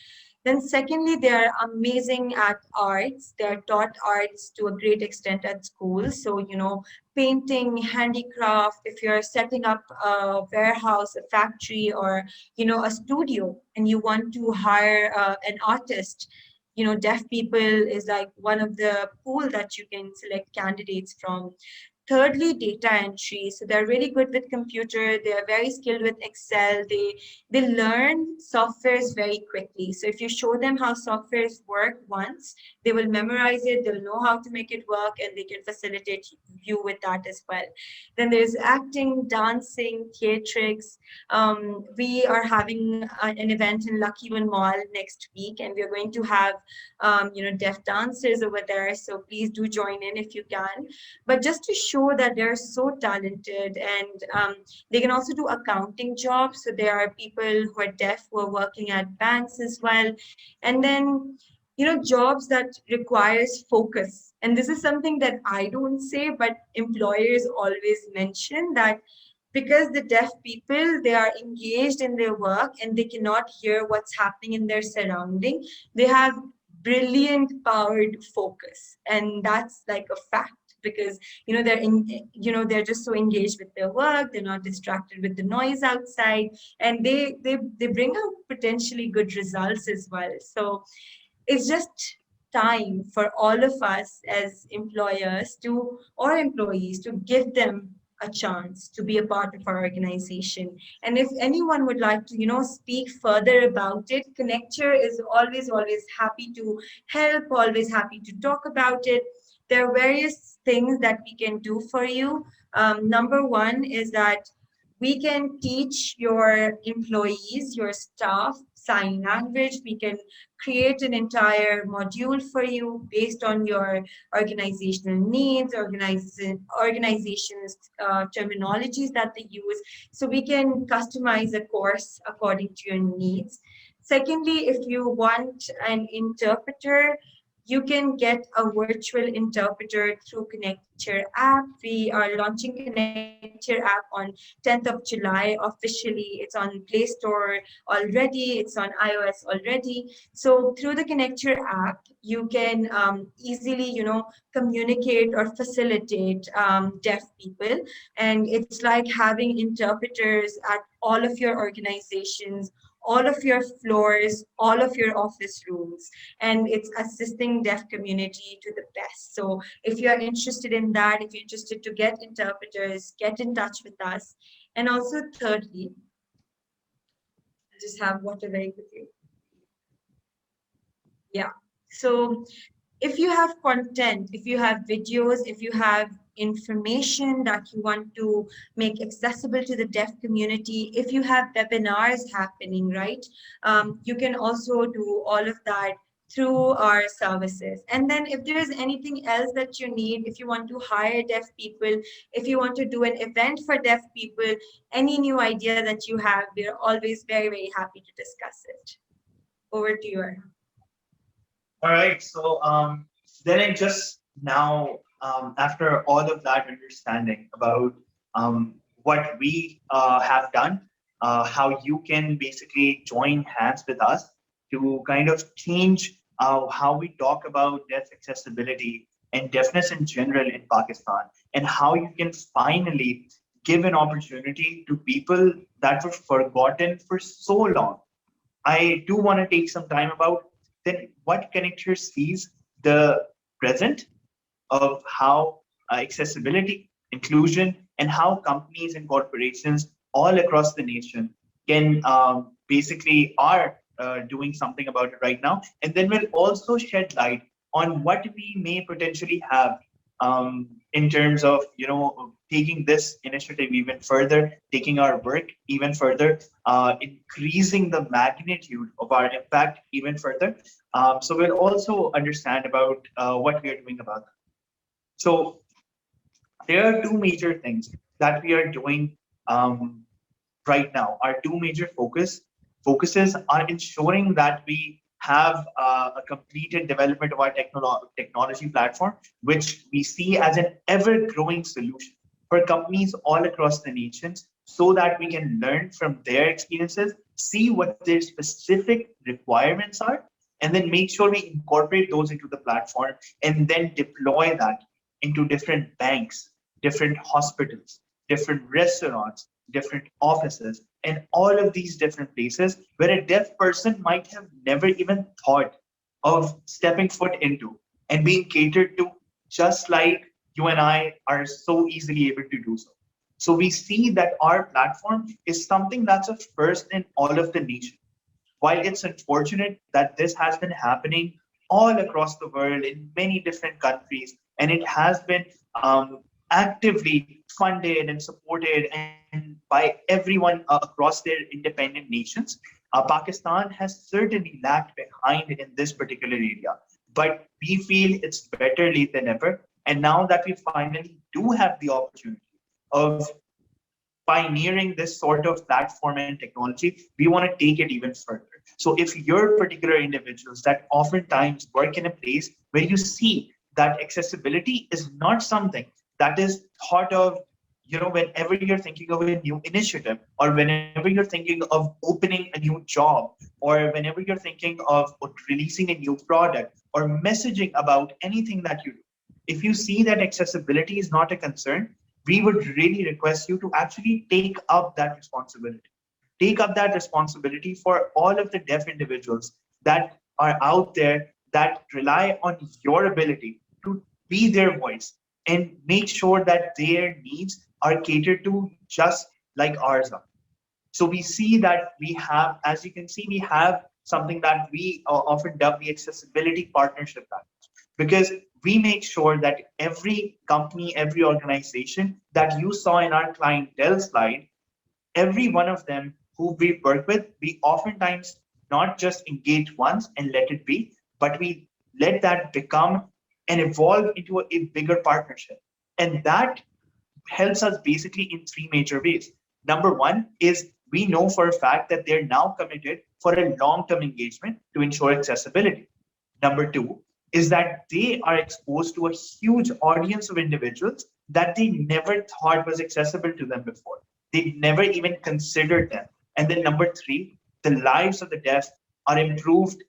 Then secondly, they are amazing at arts. They are taught arts to a great extent at school. So, painting, handicraft, if you're setting up a warehouse, a factory, or, a studio, and you want to hire an artist, deaf people is like one of the pool that you can select candidates from. Thirdly, data entry. So they're really good with computer. They are very skilled with Excel. They learn softwares very quickly. So if you show them how softwares work once, they will memorize it. They'll know how to make it work, and they can facilitate you with that as well. Then there's acting, dancing, theatrics. We are having an event in Lucky One Mall next week, and we're going to have, deaf dancers over there. So please do join in if you can. But just to show that they're so talented, and they can also do accounting jobs. So there are people who are deaf who are working at banks as well. And then, jobs that requires focus. And this is something that I don't say, but employers always mention that because the deaf people, they are engaged in their work and they cannot hear what's happening in their surrounding, they have brilliant powered focus, and that's like a fact, because they're just so engaged with their work, they're not distracted with the noise outside, and they bring out potentially good results as well. So it's just time for all of us as employers to, or employees, to give them a chance to be a part of our organization. And if anyone would like to, speak further about it, Connecthear is always happy to help, always happy to talk about it. There are various things that we can do for you. Number one is that we can teach your employees, your staff, sign language. We can create an entire module for you based on your organizational needs, organizations terminologies that they use. So we can customize a course according to your needs. Secondly, if you want an interpreter, you can get a virtual interpreter through Connecthear app. We are launching Connecthear app on 10th of July officially. It's on Play Store already. It's on iOS already. So through the Connecthear app, you can easily, communicate or facilitate deaf people. And it's like having interpreters at all of your organizations, all of your floors, all of your office rooms, and it's assisting deaf community to the best. So if you're interested in that, if you're interested to get interpreters, get in touch with us. And also thirdly, I just have water very quickly. Yeah. So if you have content, if you have videos, if you have information that you want to make accessible to the deaf community, if you have webinars happening, right, you can also do all of that through our services. And then if there is anything else that you need, if you want to hire deaf people, if you want to do an event for deaf people, any new idea that you have, we're always very, very happy to discuss it. Over to you, Arhum. All right. So then I just now, after all of that understanding about what we have done, how you can basically join hands with us to kind of change how we talk about deaf accessibility and deafness in general in Pakistan, and how you can finally give an opportunity to people that were forgotten for so long. I do want to take some time about then what Connecthear sees the present of how accessibility, inclusion, and how companies and corporations all across the nation can basically are doing something about it right now. And then we'll also shed light on what we may potentially have in terms of taking this initiative even further, taking our work even further, increasing the magnitude of our impact even further. So we'll also understand about what we are doing about that. So there are two major things that we are doing right now. Our two major focuses are ensuring that we have a completed development of our technology platform, which we see as an ever-growing solution for companies all across the nations, so that we can learn from their experiences, see what their specific requirements are, and then make sure we incorporate those into the platform and then deploy that into different banks, different hospitals, different restaurants, different offices, and all of these different places where a deaf person might have never even thought of stepping foot into and being catered to, just like you and I are so easily able to do so. So we see that our platform is something that's a first in all of the nation. While it's unfortunate that this has been happening all across the world in many different countries, and it has been actively funded and supported and by everyone across their independent nations, Pakistan has certainly lagged behind in this particular area. But we feel it's better late than never. And now that we finally do have the opportunity of pioneering this sort of platform and technology, we want to take it even further. So if you're particular individuals that oftentimes work in a place where you see that accessibility is not something that is thought of, whenever you're thinking of a new initiative, or whenever you're thinking of opening a new job, or whenever you're thinking of releasing a new product or messaging about anything that you do, if you see that accessibility is not a concern, we would really request you to actually take up that responsibility. Take up that responsibility for all of the deaf individuals that are out there that rely on your ability to be their voice and make sure that their needs are catered to just like ours are. So we see that we have, as you can see, we have something that we often dub the accessibility partnership package, because we make sure that every company, every organization that you saw in our clientele slide, every one of them who we work with, we oftentimes not just engage once and let it be, but we let that become and evolve into a bigger partnership. And that helps us basically in three major ways. Number one is we know for a fact that they're now committed for a long-term engagement to ensure accessibility. Number two, is that they are exposed to a huge audience of individuals that they never thought was accessible to them before. They never even considered them. And then number three, the lives of the deaf are improved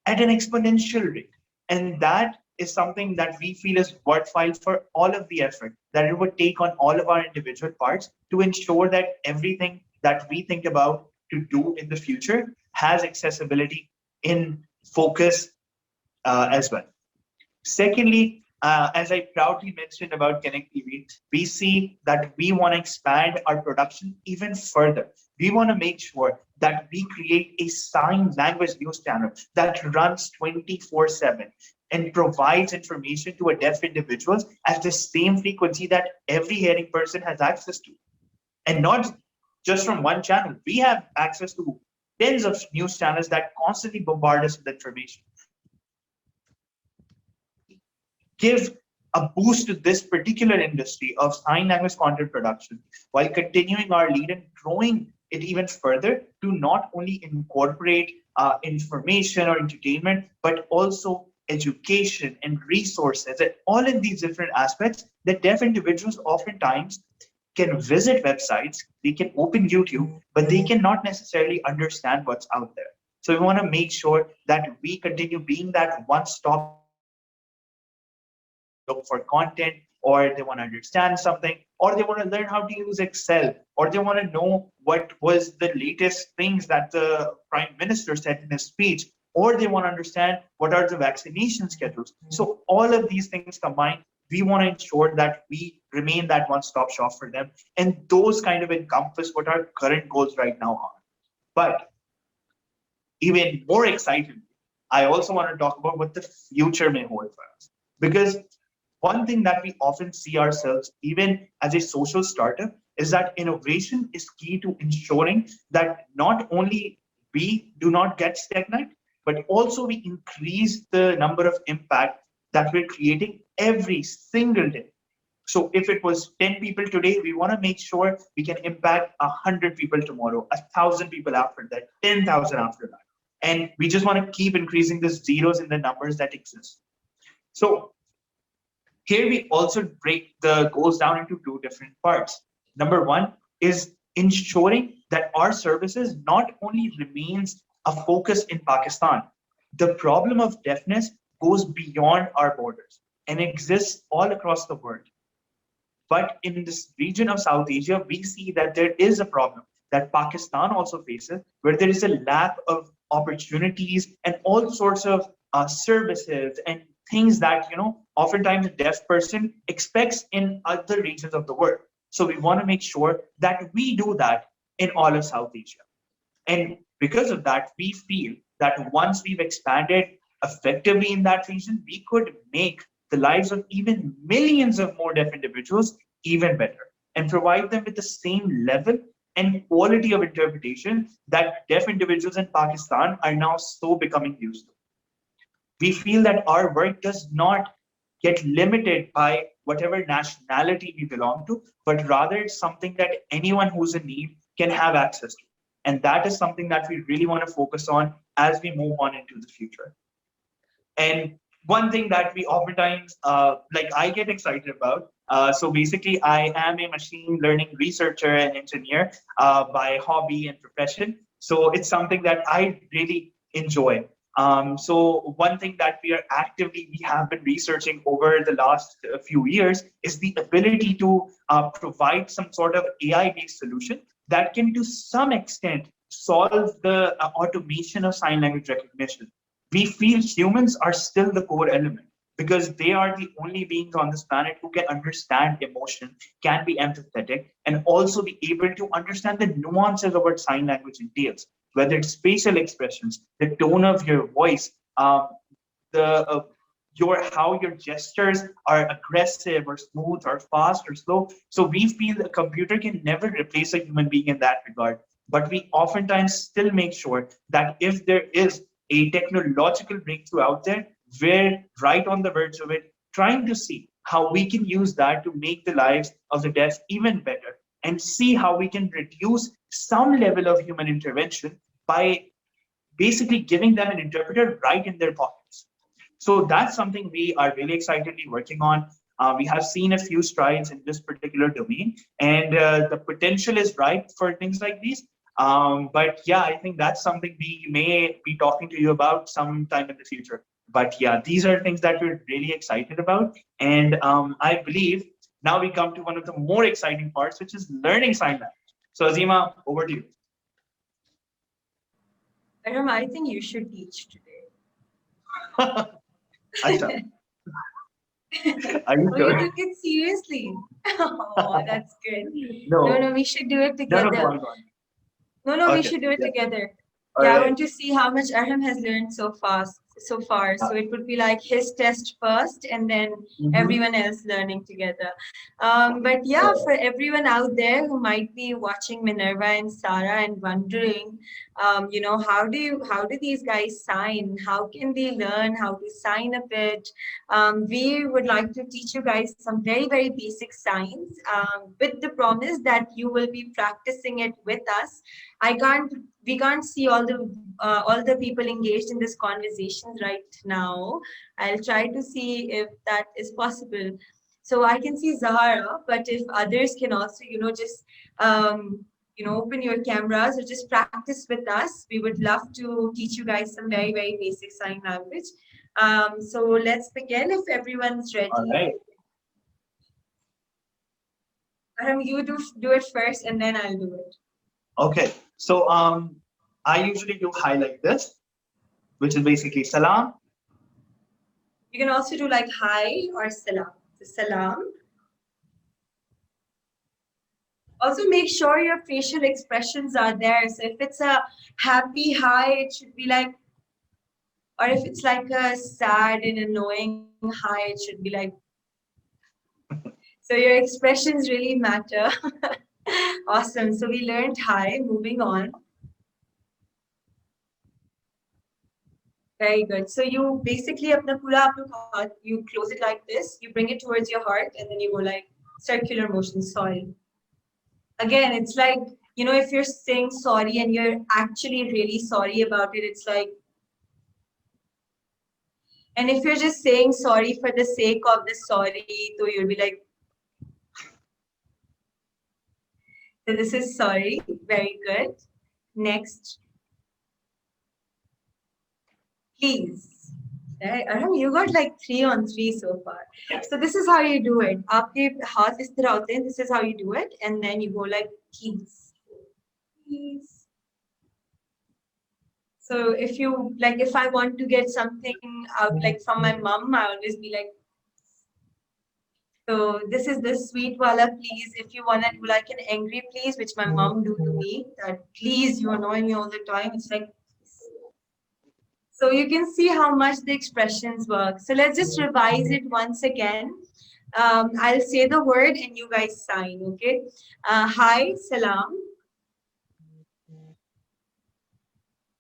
at an exponential rate. And that is something that we feel is worthwhile for all of the effort that it would take on all of our individual parts to ensure that everything that we think about to do in the future has accessibility in focus as well. Secondly, as I proudly mentioned about Connectivity, we see that we want to expand our production even further. We want to make sure that we create a sign language news channel that runs 24/7 and provides information to a deaf individuals at the same frequency that every hearing person has access to. And not just from one channel. We have access to tens of news channels that constantly bombard us with information. Give a boost to this particular industry of sign language content production while continuing our lead and growing it even further to not only incorporate information or entertainment, but also education and resources and all in these different aspects that deaf individuals oftentimes can visit websites, they can open YouTube, but they cannot necessarily understand what's out there. So we want to make sure that we continue being that one-stop look for content, or they want to understand something, or they want to learn how to use Excel, or they want to know what was the latest things that the Prime Minister said in his speech, or they want to understand what are the vaccination schedules. So all of these things combined, we want to ensure that we remain that one-stop shop for them. And those kind of encompass what our current goals right now are. But even more exciting, I also want to talk about what the future may hold for us. Because one thing that we often see ourselves, even as a social startup, is that innovation is key to ensuring that not only we do not get stagnant, but also we increase the number of impact that we're creating every single day. So if it was 10 people today, we want to make sure we can impact 100 people tomorrow, 1,000 people after that, 10,000 after that. And we just want to keep increasing the zeros in the numbers that exist. So here we also break the goals down into two different parts. Number one is ensuring that our services not only remains a focus in Pakistan. The problem of deafness goes beyond our borders and exists all across the world. But in this region of South Asia, we see that there is a problem that Pakistan also faces, where there is a lack of opportunities and all sorts of services and things that oftentimes a deaf person expects in other regions of the world. So we want to make sure that we do that in all of South Asia. And because of that, we feel that once we've expanded effectively in that region, we could make the lives of even millions of more deaf individuals even better and provide them with the same level and quality of interpretation that deaf individuals in Pakistan are now so becoming used to. We feel that our work does not get limited by whatever nationality we belong to, but rather it's something that anyone who's in need can have access to. And that is something that we really want to focus on as we move on into the future. And one thing that we oftentimes, I get excited about. So basically, I am a machine learning researcher and engineer by hobby and profession. So it's something that I really enjoy. So one thing that we have been researching over the last few years is the ability to provide some sort of AI-based solution that can, to some extent, solve the automation of sign language recognition. We feel humans are still the core element because they are the only beings on this planet who can understand emotion, can be empathetic, and also be able to understand the nuances of what sign language entails, whether it's facial expressions, the tone of your voice, how your gestures are aggressive or smooth or fast or slow. So we feel a computer can never replace a human being in that regard. But we oftentimes still make sure that if there is a technological breakthrough out there, we're right on the verge of it, trying to see how we can use that to make the lives of the deaf even better and see how we can reduce some level of human intervention by basically giving them an interpreter right in their pockets. So that's something we are really excitedly working on. We have seen a few strides in this particular domain, and the potential is ripe for things like these. But yeah, I think that's something we may be talking to you about sometime in the future. But yeah, these are things that we're really excited about. And I believe now we come to one of the more exciting parts, which is learning sign language. So Azima, over to you. Arhum, I think you should teach today. Acha, are you Oh, you sure? took it seriously. Oh, that's good. No, No, no, we should do it no, go together. on, go on. No, we Okay, should do it yeah, together. all Yeah, I right. want to see how much Arham has learned so far. So it would be like his test first and then Mhm. everyone else learning together. But yeah, All for everyone out there who might be watching Minerva and Sarah and wondering, how do these guys sign? How can they learn how to sign a bit? We would like to teach you guys some very, very basic signs with the promise that you will be practicing it with us. I can't we can't see all the people engaged in this conversation right now. I'll try to see if that is possible. So I can see Zahara, but if others can also, just open your cameras or just practice with us. We would love to teach you guys some very, very basic sign language. So let's begin if everyone's ready. right. You do it first and then I'll do it. Okay. So I usually do highlight this, which is basically salam. You can also do like hi or salam. So salam. Also make sure your facial expressions are there. So if it's a happy hi, it should be like, or if it's like a sad and annoying hi, it should be like. So your expressions really matter. Awesome. So we learned hi. Moving on. Very good. So you basically apna pura apna heart, you close it like this, you bring it towards your heart, and then you go like circular motion. Sorry. Again, it's like, if you're saying sorry and you're actually really sorry about it, it's like, and if you're just saying sorry for the sake of the sorry, so you'll be like, so this is sorry. Very good. Next, please. Right? Arham, you got like 3 on 3 so far. So this is how you do it. आपके हाथ इस तरह होते हैं. This is how you do it, and then you go like please, please. So if I want to get something out like from my mom, I always be like. So this is the sweet wala please. If you wanna do like an angry please, which my mom do to me, that please you annoy me all the time. It's like. So you can see how much the expressions work. So let's just revise it once again. I'll say the word and you guys sign, okay? Hi, salam.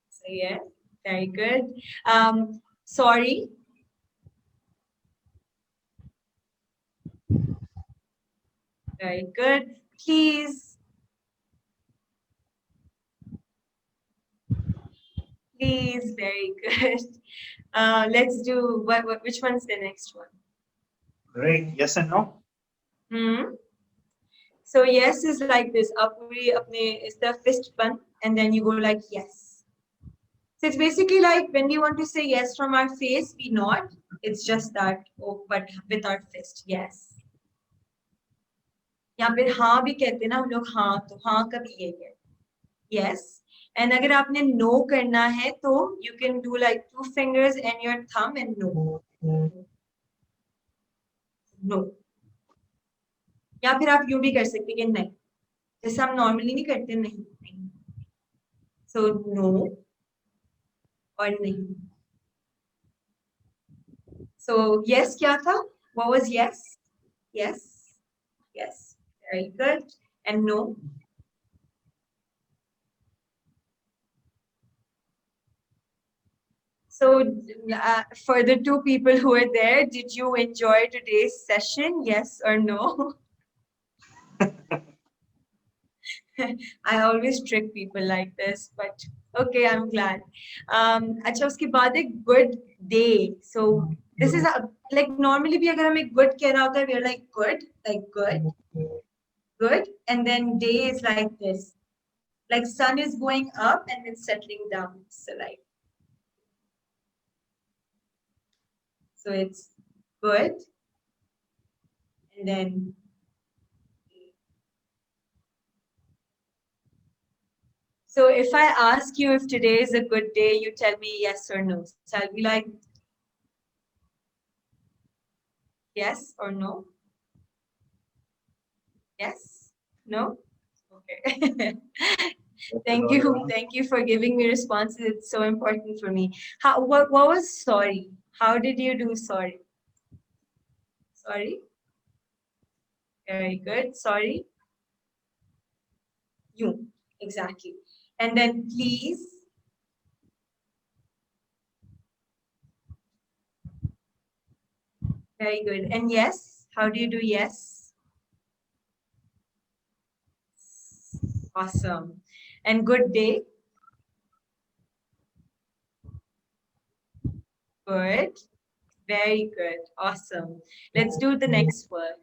So yeah, very good. Sorry. Very good. Please. Please, very good. Let's do which one's the next one? Great. Yes and no. Hmm. So yes is like this. Apuri apne is the fist bump, and then you go like yes. So it's basically like when we want to say yes from our face, we nod. It's just that, but with our fist, yes. या फिर हाँ भी कहते हैं ना हम लोग हाँ तो हाँ का भी यही है yes. And अगर आपने no करना है तो you can do like 2 fingers and your thumb and no. No. या फिर आप यूं भी कर सकते हैं नहीं जैसे हम नॉर्मली नहीं करते नहीं so no और नहीं. So yes क्या था? What was yes? Yes. Yes. Very good. And no. So for the 2 people who are there, did you enjoy today's session? Yes or no? I always trick people like this, but okay, I'm glad. अच्छा उसके बाद एक good day. So this is like normally we अगर हमें good कहना होता है, we are like good, and then day is like this, like sun is going up and then settling down. So it's good, and then so if I ask you if today is a good day, you tell me yes or no. So I'll be like yes or no. Yes? No? Okay. Thank you for giving me responses. It's so important for me. What was sorry? How did you do sorry? Sorry? Very good. Sorry? You. Exactly. And then please. Very good. And yes? How do you do yes? Awesome. And good day? Good. Very good. Awesome. Let's do the next word.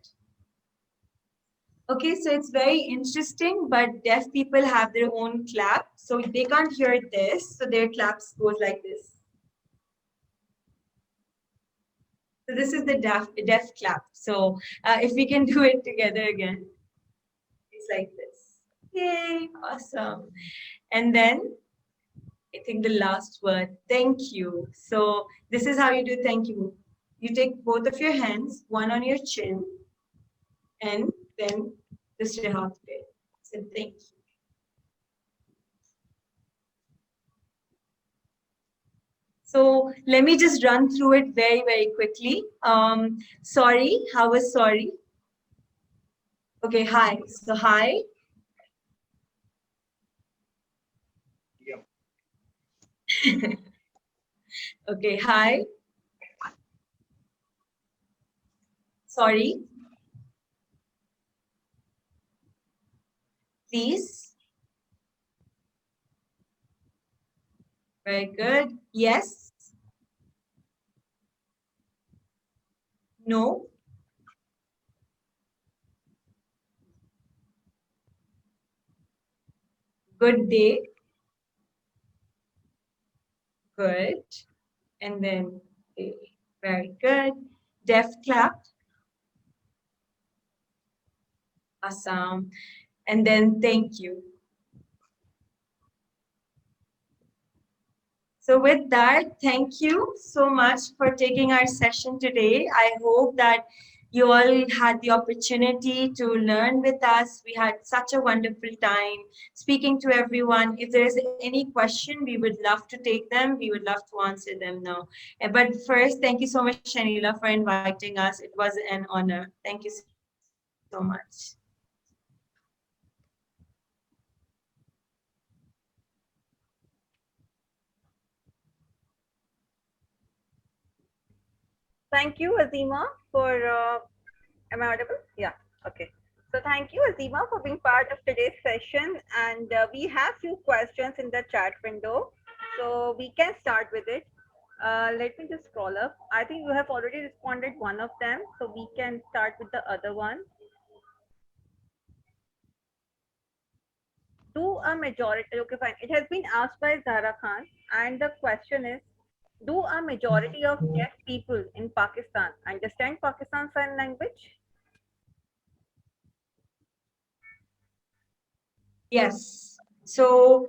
Okay, so it's very interesting, but deaf people have their own clap, so they can't hear this, so their claps goes like this. So this is the deaf clap. So if we can do it together again, it's like this. Yay, awesome. And then I think the last word, thank you. So this is how you do thank you. You take both of your hands, one on your chin, and then दूसरे हाथ पे. So thank you. So let me just run through it very, very quickly. Sorry, how was sorry? Okay, hi. So hi. Yeah. Okay, hi. Sorry. Please. Very good. Yes. No. Good day. Good. And then very good. Deaf clap. Awesome. And then thank you. So with that, thank you so much for taking our session today. I hope that you all had the opportunity to learn with us. We had such a wonderful time speaking to everyone. If there is any question, we would love to take them. We would love to answer them now. But first, thank you so much, Shanila, for inviting us. It was an honor. Thank you so much. Thank you, Azima, for. Am I audible? Yeah. Okay. So thank you, Azima, for being part of today's session. And we have few questions in the chat window, so we can start with it. Let me just scroll up. I think you have already responded one of them, so we can start with the other one. Do a majority, okay, fine. It has been asked by Zahra Khan, and the question is, do a majority of deaf people in Pakistan understand Pakistan Sign Language? Yes. So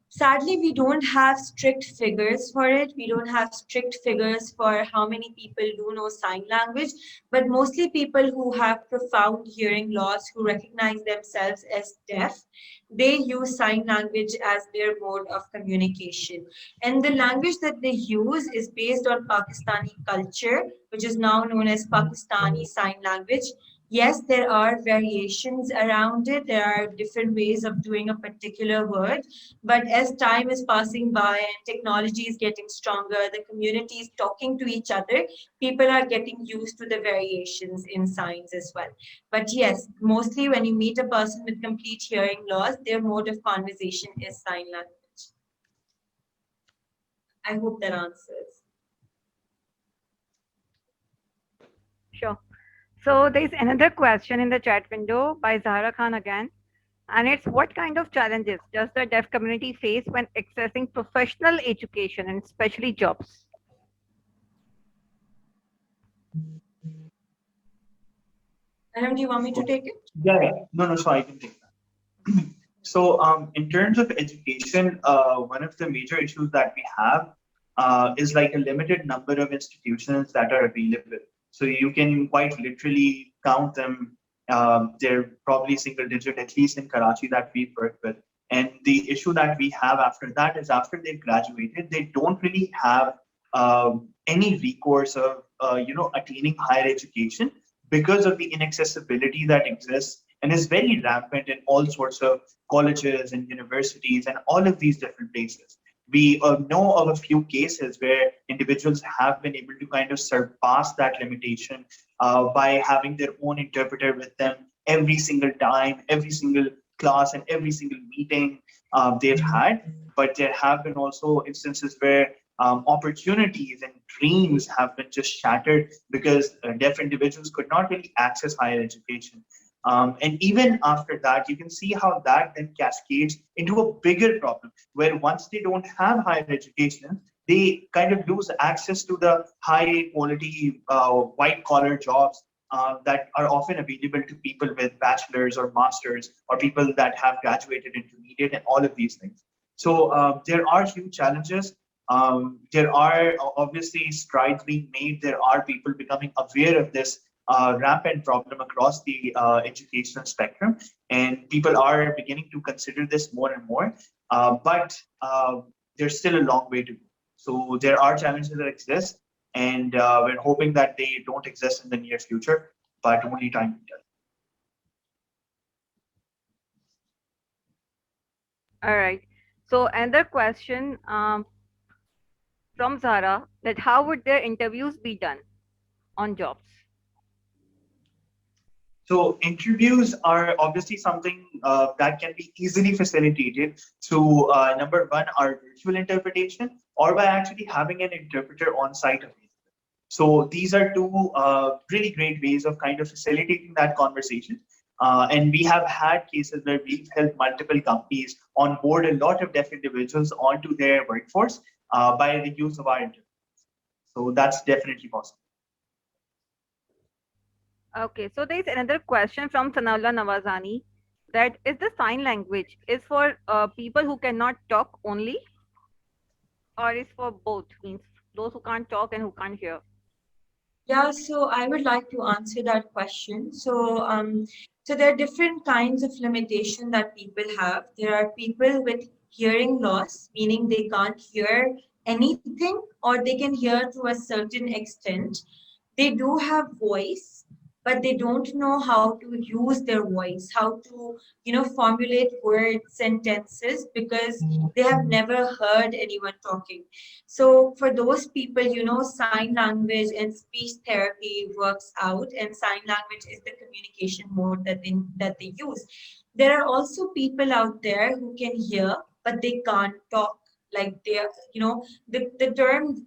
sadly, we don't have strict figures for it. We don't have strict figures for how many people do know sign language, but mostly people who have profound hearing loss, who recognize themselves as deaf, they use sign language as their mode of communication. And the language that they use is based on Pakistani culture, which is now known as Pakistani Sign Language. Yes, there are variations around it. There are different ways of doing a particular word. But as time is passing by and technology is getting stronger, the community is talking to each other, people are getting used to the variations in signs as well. But yes, mostly when you meet a person with complete hearing loss, their mode of conversation is sign language. I hope that answers. Sure. So there's another question in the chat window by Zahra Khan again. And it's what kind of challenges does the deaf community face when accessing professional education and especially jobs? Arhum, do you want me to take it? Yeah, yeah. No, no, so I can take that. So, in terms of education, one of the major issues that we have is like a limited number of institutions that are available. So you can quite literally count them. They're probably single digit, at least in Karachi that we work with. And the issue that we have after that is after they've graduated, they don't really have any recourse of attaining higher education because of the inaccessibility that exists and is very rampant in all sorts of colleges and universities and all of these different places. We know of a few cases where individuals have been able to kind of surpass that limitation by having their own interpreter with them every single time, every single class, and every single meeting they've had. But there have been also instances where opportunities and dreams have been just shattered because deaf individuals could not really access higher education. And even after that, you can see how that then cascades into a bigger problem where once they don't have higher education, they kind of lose access to the high quality white collar jobs that are often available to people with bachelor's or master's or people that have graduated intermediate and all of these things. So there are huge challenges. There are obviously strides being made. There are people becoming aware of this rampant problem across the educational spectrum, and people are beginning to consider this more and more. But there's still a long way to go. So there are challenges that exist, and we're hoping that they don't exist in the near future, but only time will tell. All right. So another question from Zara, that how would their interviews be done on jobs? So interviews are obviously something that can be easily facilitated through number one, our virtual interpretation, or by actually having an interpreter on site available. So these are two really great ways of kind of facilitating that conversation. And we have had cases where we've helped multiple companies onboard a lot of deaf individuals onto their workforce by the use of our interpreters. So that's definitely possible. Okay, so there's another question from Sanaullah Nawazani, that is the sign language is for people who cannot talk only, or is for both, means those who can't talk and who can't hear? Yeah, so I would like to answer that question. So there are different kinds of limitation that people have. There are people with hearing loss, meaning they can't hear anything or they can hear to a certain extent. They do have voice, but they don't know how to use their voice, how to, formulate words, sentences, because they have never heard anyone talking. So for those people, sign language and speech therapy works out, and sign language is the communication mode that they use. There are also people out there who can hear, but they can't talk. Like they are, the term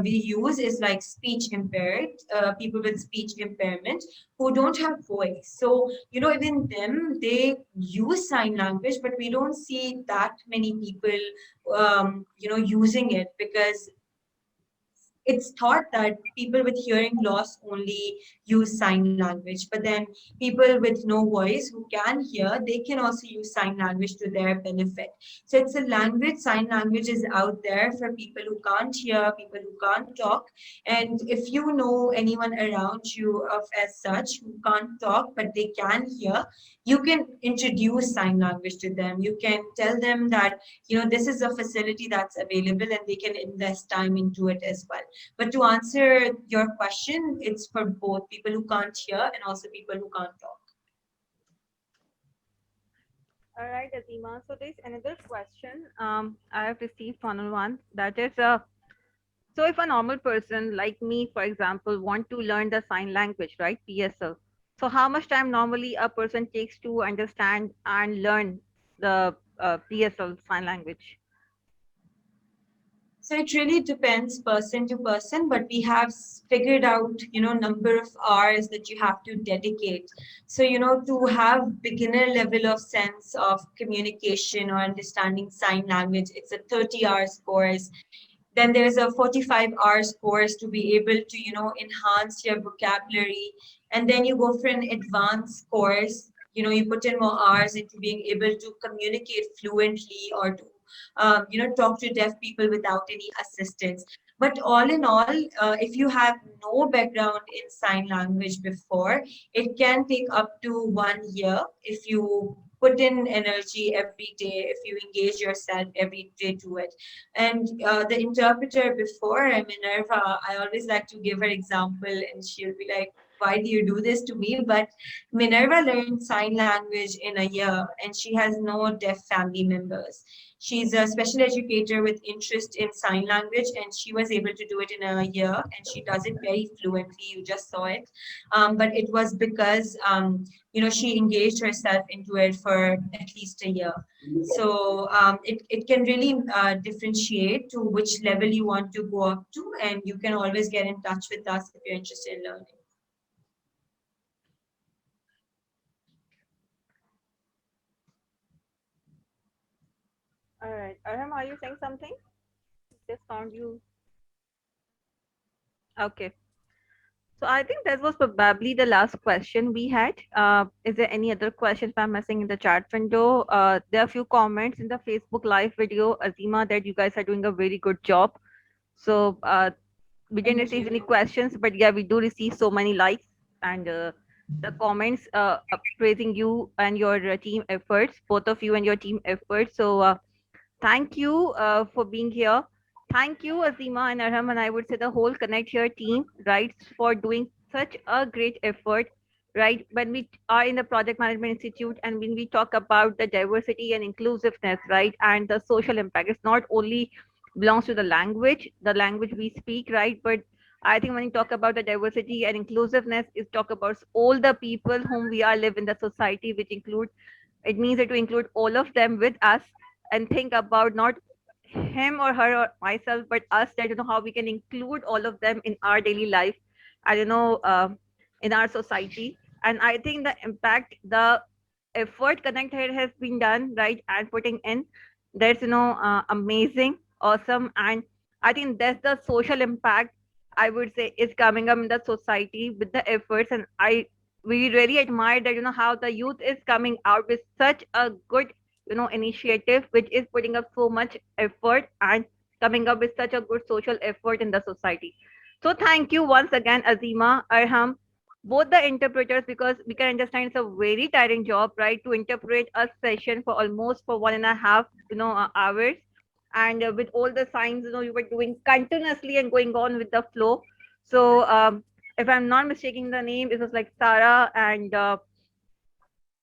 we use is like speech impaired, people with speech impairment who don't have voice. So, even them, they use sign language, but we don't see that many people, using it because it's thought that people with hearing loss only use sign language, but then people with no voice who can hear, they can also use sign language to their benefit. So it's a language. Sign language is out there for people who can't hear, people who can't talk. And if you know anyone around you of as such who can't talk but they can hear, you can introduce sign language to them. You can tell them that this is a facility that's available and they can invest time into it as well. But to answer your question, it's for both people who can't hear and also people who can't talk. All right, Azima. So there's another question I have received one. That is, so if a normal person like me, for example, want to learn the sign language, right, PSL. So how much time normally a person takes to understand and learn the PSL sign language? So it really depends person to person, but we have figured out, number of hours that you have to dedicate. So, to have beginner level of sense of communication or understanding sign language, it's a 30 hours course. Then there's a 45 hours course to be able to, enhance your vocabulary. And then you go for an advanced course, you put in more hours into being able to communicate fluently or to talk to deaf people without any assistance. But all in all, if you have no background in sign language before, it can take up to 1 year if you put in energy every day, if you engage yourself every day to it. And the interpreter before, Minerva, I always like to give her example, and she'll be like, why do you do this to me? But Minerva learned sign language in a year, and she has no deaf family members. She's a special educator with interest in sign language, and she was able to do it in a year, and she does it very fluently. You just saw it. But it was because, she engaged herself into it for at least a year. So it can really differentiate to which level you want to go up to, and you can always get in touch with us if you're interested in learning. All right, Arham, are you saying something? Just found you. Okay. So I think that was probably the last question we had. Is there any other questions I'm missing in the chat window? There are a few comments in the Facebook live video, Azima, that you guys are doing a very good job. So we didn't Thank receive any you. questions, but yeah, we do receive so many likes and the comments praising you and your team efforts, both of you and your team efforts. So thank you for being here. Thank you, Azima and Arham, and I would say the whole Connecthear team, right, for doing such a great effort, right? When we are in the Project Management Institute and when we talk about the diversity and inclusiveness, right, and the social impact, it's not only belongs to the language we speak, right? But I think when you talk about the diversity and inclusiveness, is talk about all the people whom we are live in the society, which include it means that to include all of them with us and think about not him or her or myself, but us, that how we can include all of them in our daily life and in our society. And I think the impact, the effort Connect here has been done, right, and putting in, that's amazing, awesome. And I think that's the social impact, I would say, is coming up in the society with the efforts. And we really admire that how the youth is coming out with such a good initiative, which is putting up so much effort and coming up with such a good social effort in the society. So thank you once again, Azima, Arham, both the interpreters, because we can understand it's a very tiring job, right, to interpret a session for almost for 1.5 hours. And with all the signs you were doing continuously and going on with the flow. So if I'm not mistaking the name, it was like Sarah and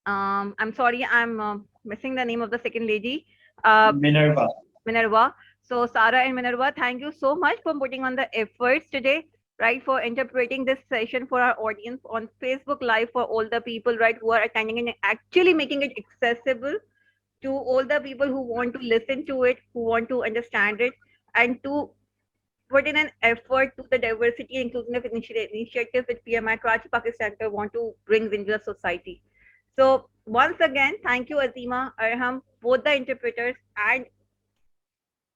I'm sorry, I'm missing the name of the second lady. Minerva. Minerva. So Sarah and Minerva, thank you so much for putting on the efforts today, right, for interpreting this session for our audience on Facebook Live, for all the people, right, who are attending and actually making it accessible to all the people who want to listen to it, who want to understand it, and to put in an effort to the diversity and inclusion of initiative which PMI Karachi Pakistan Center want to bring into the society. So once again, thank you, Azima, Arham, both the interpreters, and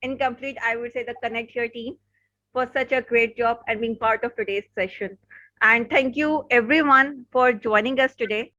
incomplete, I would say, the Connecthear team for such a great job and being part of today's session. And thank you everyone for joining us today.